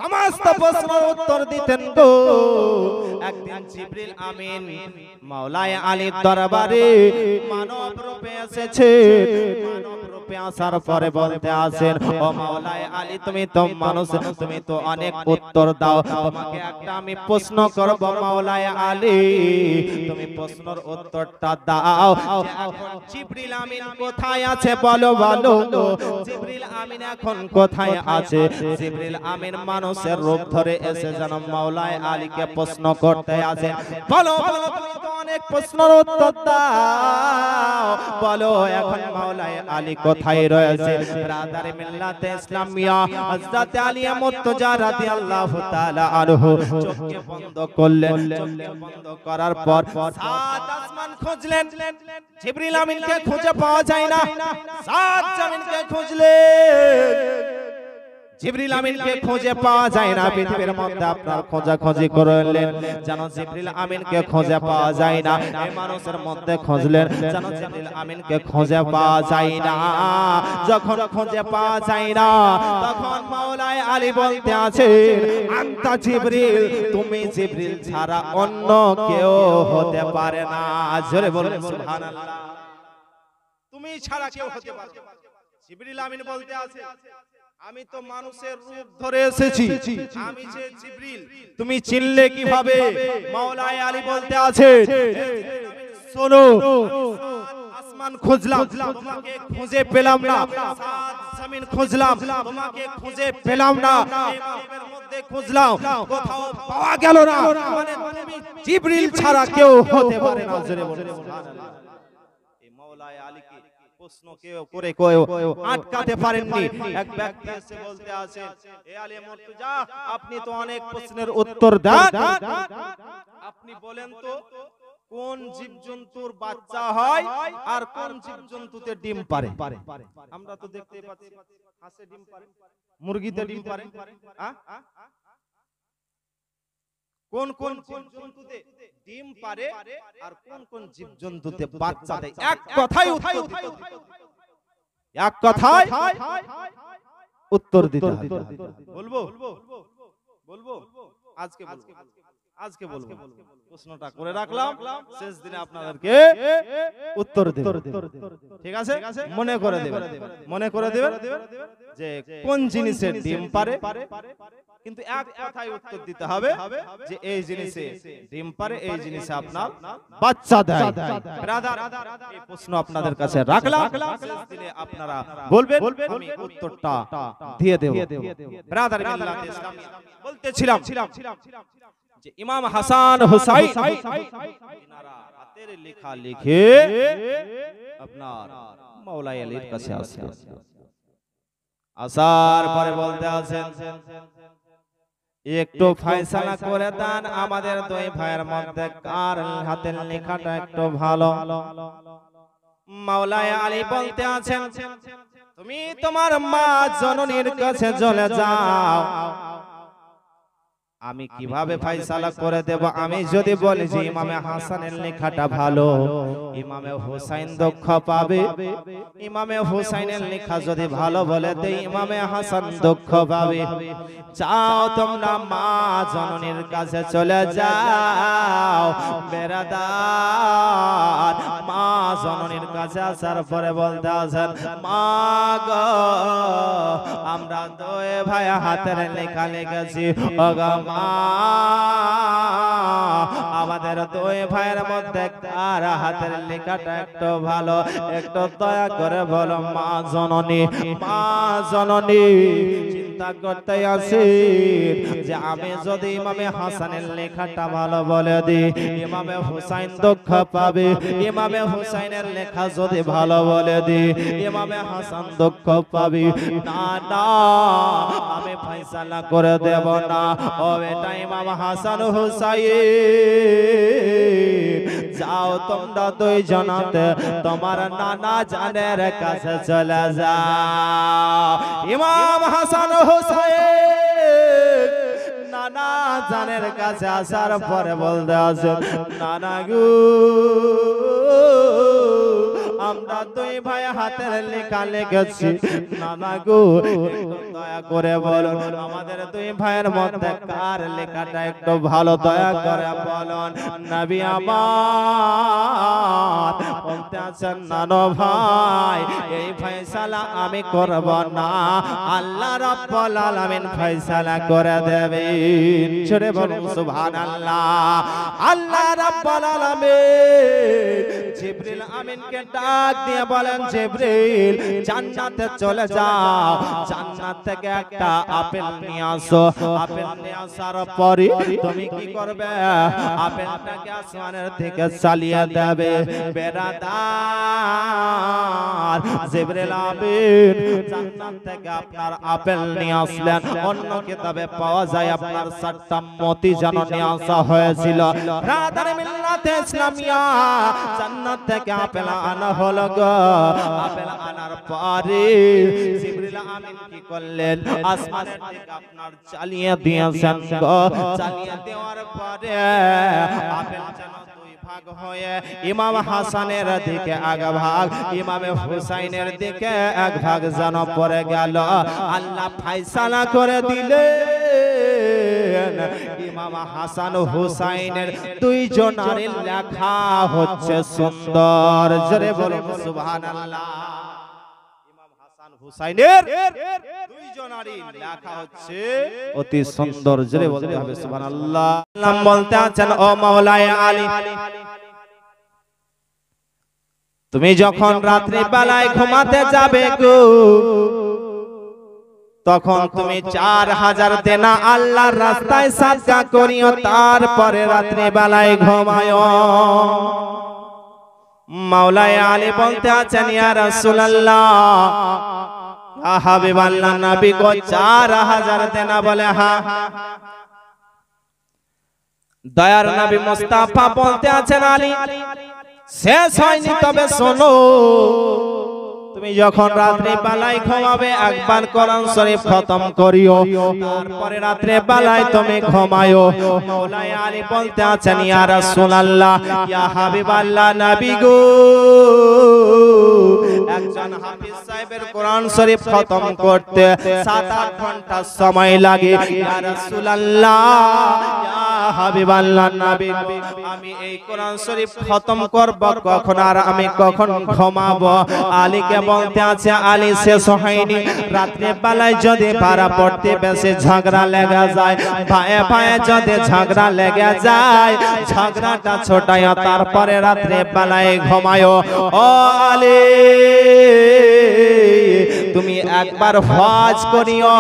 সমস্ত প্রশ্নের উত্তর দিতেন গো। একদিন জিবরিল আমিন মাওলানা আলীর দরবারে মানব রূপে এসেছে। মানব রূপে আসার পরে বলতে আছেন, ও মাওলানা আলী তুমি তো মানুষ, তুমি তো অনেক উত্তর দাও, তোমাকে একটা আমি প্রশ্ন করব মাওলানা আলী, তুমি প্রশ্নের উত্তরটা দাও। এখন জিবরিল আমিন কোথায় আছে বলো বলো, জিবরিল আমিন এখন কোথায় আছে? জিবরিল আমিন মানুষের রূপ ধরে এসে যেন মাওলানা আলীকে প্রশ্ন করতে আছে, বলো বলো তুমি তো অনেক প্রশ্নের উত্তর দাও, বলো এখন মাওলানা আলী কোথায় রয়েছে? ব্রাদার মিল্লাতে ইসলামিয়া হযরত আলী মুর্তজা রাদিয়াল্লাহু তাআলা আনহু চোখকে বন্ধ করলেন। চোখকে বন্ধ করার পর সাত আসমান খুঁজলেন, জিবরিল আমিনকে খুঁজে পাওয়া যায় না। সাত জমিনকে খুঁজলেন, জিবরিল আমিনকে খুঁজে পাওয়া যায় না। পৃথিবীর মধ্যে আপনার খোঁজাখুঁজি করলেন, যেন জিবরিল আমিনকে খুঁজে পাওয়া যায় না। এই মানুষের মধ্যে খুঁজলেন, যেন জিবরিল আমিনকে খুঁজে পাওয়া যায় না। যখন খুঁজে পাওয়া যায় না, তখন মাওলানা আলী বলতে আছে, আনতা জিবরিল, তুমি জিবরিল ছাড়া অন্য কেউ হতে পারে না। জোরে বলুন সুবহানাল্লাহ। তুমি ছাড়া কেউ হতে পারে না। জিবরিল আমিন বলতে আছে, আমি তো মানুষের রূপ ধরে এসেছি, আমি যে জিবরিল, তুমি চিনলে কিভাবে? মাওলানা আলী বলতে আছে, শোনো, আসমান খুঁজলাম, তোমাকে খুঁজে পেলাম না। সাত জমিন খুঁজলাম, তোমাকে খুঁজে পেলাম না। এই মধ্যে খুঁজলাম, কোথাও পাওয়া গেল না। মানে তুমি জিবরিল ছাড়া কেউ হতে পারে না। জোরে বলুন সুবহানাল্লাহ। এই মাওলানা আলীকে প্রশ্ন কেউ করে কেউ আটকাতে পারেননি। এক ব্যক্তি এসে বলতে আছে, এ আলী মুর্তজা, আপনি তো অনেক প্রশ্নের উত্তর দেন, আপনি বলেন তো কোন জীবজন্তুর বাচ্চা হয় আর কোন জীবজন্তুতে ডিম পারে? আমরা তো দেখতেই পাচ্ছি, হাঁসে ডিম পারে, মুরগিতে ডিম পারে, কোন কোন জীবজন্তুতে ডিম পারে আর কোন কোন জীবজন্তুতে বাচ্চা দেয়? এক কথায় উত্তর দিতে হবে, এক কথায় উত্তর দিতে হবে। বলবো বলবো আজকে বলবো, আজকে বলবো। প্রশ্নটা করে রাখলাম, শেষ দিনে আপনাদেরকে উত্তর দেব। ঠিক আছে? মনে করে দেবেন, মনে করে দেবেন যে কোন জিনিসের ডিম পারে, কিন্তু এক কথায় উত্তর দিতে হবে যে এই জিনিসে ডিম পারে, এই জিনিসে আপনার বাচ্চা দেয়। ব্রাদার, এই প্রশ্ন আপনাদের কাছে রাখলাম, শেষ দিনে আপনারা বলবেন, আমি উত্তরটা দিয়ে দেব। ব্রাদার মিল্লাতে ইসলামিয়া বলতেছিলাম যে ইমাম হাসান হুসাইন ইনারা হাতের লেখা লিখে আপনার মাওলানা আলীর কাছে আসে। আসার পরে বলতে আছেন, একটু ফয়সালা করে দেন, আমাদের দুই ভাইয়ের মধ্যে কার হাতের লেখাটা একটু ভালো। মাওলানা আলী বলতে আছেন, তুমি তোমার মা জননীর কাছে চলে যাও, আমি কিভাবে ফয়সালা করে দেব? আমি যদি বলি যে ইমামে হাসানের লেখাটা ভালো, ইমামে হুসাইন দুঃখ পাবে। ইমামে হুসাইনের লেখা যদি ভালো বলে দেই, ইমামে হাসান দুঃখ পাবে। যাও তোমরা মা জননীর কাছে চলে যাও। বেরাদার, মা জননীর কাছে আসার পরে বলতে আছেন, মা গো, আমরা দুই ভাই হাতের লেখা লিখেছি, ওগো মা, আমাদের দুই ভাইয়ের মধ্যে কার হাতের লেখাটা একটু ভালো, একটু দয়া করে বলো মা জননী। মা জননী চিন্তা করতে আছি যে আমি যদি ইমামে হাসানের লেখাটা ভালো বলে দিই, ইমামে হুসাইন দুঃখ পাবে। ইমামে হুসাইনের লেখা যদি ভালো বলে দিই, ইমামে হাসান দুঃখ পাবে। না না, আমি ফয়সালা করে দেব না। ও বেটা ইমাম হাসান হুসাইন, যাও তোমরা দুই জনাতে তোমার নানা জানের কাছে চলে যাও। ইমাম হাসান হুসাইন নানা জানের কাছে আসার পরে বলতে আছে, নানা গো, আমরা দুই ভাই হাতের লেখা লিখেছি, নানা গো একটু দয়া করে বলুন আমাদের দুই ভাইয়ের মধ্যে কার লেখাটা একটু ভালো, দয়া করে বলুন। নবী আমার বলতে আছেন, নানো ভাই এই ফয়সালা আমি করব না, আল্লাহ রাব্বুল আলামিন ফয়সালা করে দেবেন। জোরে বলুন সুবহানাল্লাহ। আল্লাহ রাব্বুল আলামিন জিবরিল আমিনকে ডাক দিয়ে বলেন, জিবরিল জান্নাতে চলে যাও, জান্নাত থেকে একটা আপেল নিয়ে আসো। আপেল নিয়ে আসার পরে তুমি কি করবে? আপেলটাকে আসমানের দিকে চালিয়ে দেবে। বেরাদার জিবরিল আমিন জান্নাত থেকে আপনার আপেল নিয়ে আসলেন। অন্য কিতাবে পাওয়া যায় আপনার 7টা মতি যেন নিয়ে আসা হয়েছিল। রাদার মিল্লাতে ইসলামিয়া জান্নাত থেকে আপেল আনা হলো গো। আপেল আনার পরে জিবরিল আমিন কি করলেন? আসমানের দিকে আপনার চালিয়ে দিয়েছেন গো। চালিয়ে দেওয়ার পরে আপেল যেন দুই ভাগ হয়ে ইমাম হাসানের দিকে এক ভাগ, ইমাম হুসাইনের দিকে এক ভাগ যেন পড়ে গেল। আল্লাহ ফয়সালা করে দিলেন ইমাম হাসান হুসাইনের দুইজনের লেখা হচ্ছে সুন্দর। জোরে বলুন সুবহানাল্লাহ। ইমাম হাসান হুসাইনের দুইজনেরই লেখা হচ্ছে অতি সুন্দর। জোরে বলতে হবে সুবহানাল্লাহ। আল্লাহ বলতে আছেন, ও মাওলায়ে আলী তুমি যখন রাত্রি বেলায় ঘুমাতে যাবে গো, তখন তুমি 4000 দেনা আল্লাহর রাস্তায় সাদকা করিও, তারপরে রাত্রি বেলায় ঘুমায়ো। মাওলায়ে আলী বলতে আছেন, ইয়া রাসূলুল্লাহ ইয়া হাবিবাল্লাহ নবী গো 4000 দেনা? বলে হ্যাঁ। দয়ার নবী মুস্তাফা বলতে আছেন, আলী শেষ হয়নি, তবে শোনো তুমি যখন রাত্রি বেলায় ঘুমাবে একবার কোরআন শরীফ খতম করিও, তারপরে রাত্রি বেলায় তুমি ঘুমায়ো। মাওলানা আলী বলতে আছেন, ইয়া রাসূলুল্লাহ ইয়া হাবিবাল্লাহ নবী গো, একজন হাফেজ সাহেবের কোরআন শরীফ খতম করতে 7-8 ঘন্টা সময় লাগে। ইয়া রাসূলুল্লাহ ইয়া হাবিবাল্লাহ নবী, আমি এই কোরআন শরীফ খতম করব কখন, আর আমি কখন ঘুমাবো? আলীকে বলতে আছে, আলী শেষ হয়নি, রাত্রে বেলায় যদি পারা পড়তে বেশি ঝগড়া লেগে যায়, ভাইয়ে ভাইয়ে যদি ঝগড়া লেগে যায়, ঝগড়াটা ছোটাইয়া তারপরে রাত্রে বেলায় ঘুমায়ো। ও আলী তুমি একবার হজ করিও,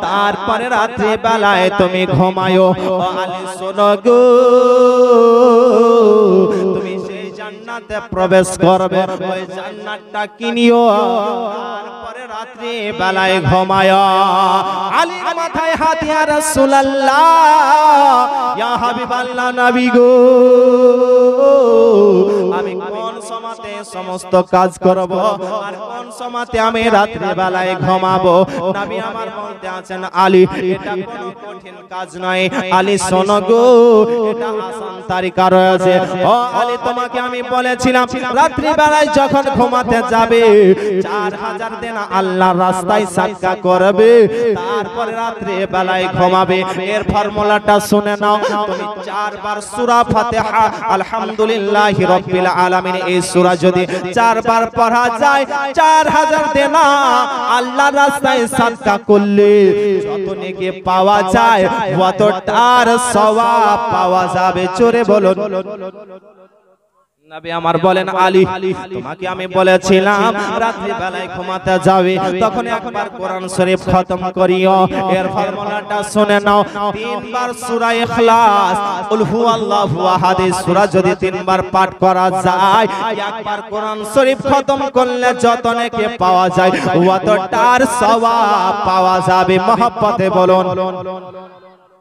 তারপরে রাত্রে বেলায় তুমি ঘুমায়ো। ও আলী শোনো গো, তুমি সেই জান্নাতে প্রবেশ করবে, ওই জান্নাতটা কিনিও, তারপরে রাত্রি বেলায় ঘুমায়ো। আলী মাথায় হাত, ইয়া রাসূলুল্লাহ ইয়া হাবিবাল্লাহ নবী গো, আমি কোন সময়তে সমস্ত কাজ করব আর কোন সময়তে আমি রাত্রি বেলায় ঘুমাবো? নবী আমার বলতে আছেন, আলী এটা কোনো কঠিন কাজ নয়। আলী শোনো গো, এটা আসান তরিকা রয়েছে। ও আলী তোমাকে আমি বলেছিলাম রাত্রি বেলায় যখন ঘুমাতে যাবে 4000 দেনা আল্লাহর রাস্তায় সাদকা করবে, তারপরে রাত্রি বেলায় ঘুমাবে। এর ফর্মুলাটা শুনে নাও, তুমি 4 বার সূরা ফাতিহা আলহামদুলিল্লাহি রাব্বিল আলামিন এই সূরা যদি 4 বার পড়া যায়, 4000 দেনা আল্লাহর রাস্তায় সাদকা করলে যত নেকি পাওয়া যায় ততটার সওয়াব পাওয়া যাবে। জোরে বলুন। নবী আমার বলেন, আলী তোমাকে আমি বলেছিলাম রাত্রি বেলায় ঘুমাতে যাবে তখন একবার কোরআন শরীফ খতম করিও। এর ফর্মুলাটা শুনে নাও, 3 বার সূরা ইখলাস কুল হুয়াল্লাহু আহাদ সূরা যদি 3 বার পাঠ করা যায়, একবার কোরআন শরীফ খতম করলে যত নেকি পাওয়া যায় ততটার সওয়াব পাওয়া যাবে। মহব্বতে বলুন।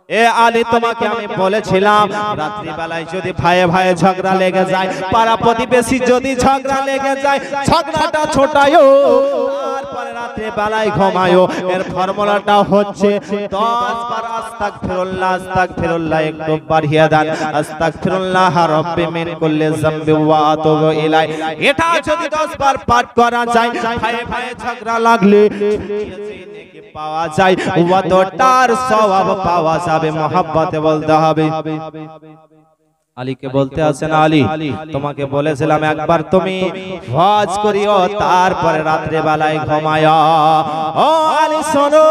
এ আলী তোমাকে আমি বলেছিলাম রাত্রি বেলায় যদি ভাইয়ে ভাইয়ে ঝগড়া লেগে যায়, পাড়া প্রতিবেশী যদি ঝগড়া লেগে যায়, ঝগড়াটা ছোটায়ো, তারপরে তারপরে রাতে বেলায় ঘুমায়ো এর ফর্মুলাটা হচ্ছে 10 বার আস্তাগফিরুল্লাহ আস্তাগফিরুল্লাহ একটু বাড়িয়ে দেন আস্তাগফিরুল্লাহ রাব্বি মিন কুল্লি যামবি ওয়া আতুবু ইলাই এটা যদি 10 বার পাঠ করা যায় ভাই ভাই ঝগড়া লাগলে নেকি পাওয়া যায় ওয়াতটার সওয়াব পাওয়া যাবে মহব্বতে বলতে হবে আলীকে বলতে আছেন আলী তোমাকে বলেছিলাম একবার তুমি হজ করিও তারপরে রাতে বেলায় ঘুমায়া ও আলী শোনো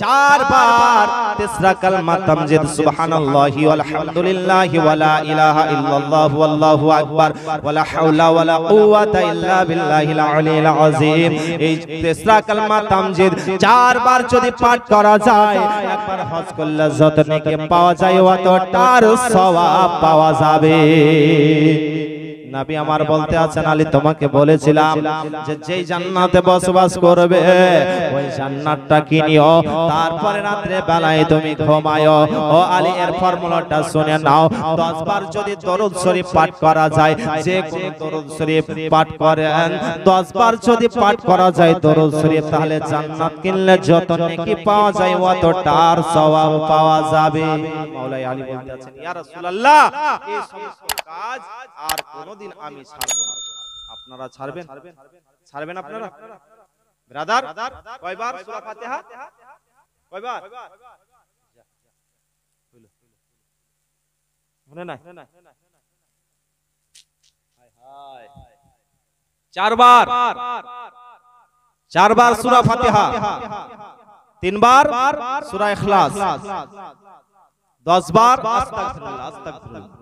4 বার তিসরা কালমা তামজিদ সুবহানাল্লাহি ওয়ালহামদুলিল্লাহি ওয়ালা ইলাহা ইল্লাল্লাহু আল্লাহু আকবার ওয়ালা হাওলা ওয়ালা কুওয়াতা ইল্লা বিল্লাহিল আলিয়্যিল আযীম এই তিসরা কালমা তামজিদ 4 বার যদি পাঠ করা যায় একবার হজ করলে যত নেকি পাওয়া যায় ততটার সওয়াব পাওয়া যাবে নবী আমার বলতে আছেন আলী তোমাকে বলেছিলাম যে যেই জান্নাতে বসবাস করবে ওই জান্নাতটা কিনিও তারপরে রাতে বেলায় তুমি ঘুমায়ো ও আলী এর ফর্মুলাটা শুনে নাও 10 বার যদি দরুদ শরীফ পাঠ করা যায় যে কোন দরুদ শরীফ পাঠ করেন 10 বার যদি পাঠ করা যায় দরুদ শরীফ তাহলে জান্নাত কিনলে যত নেকি পাওয়া যায় ততটার সওয়াব পাওয়া যাবে মাওলাই আলী বলতে আছেন ইয়া রাসূলুল্লাহ এই সমস্ত কাজ আর কোনদিন আমি ছাড়ব না আপনারা ছাড়বেন ছাড়বেন আপনারা ব্রাদার কয়বার সূরা ফাতিহা কয়বার মনে নাই হায় হায় 4 বার সূরা ফাতিহা 3 বার সূরা ইখলাস 10 বার আস্তাগফিরুল্লাহ আস্তাগফিরুল্লাহ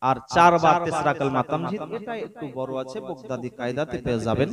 আর 4 বার তিসরা কালমা তামজিদ এটা একটু বড় আছে বগদাদি কায়দাতে পেয়ে যাবেন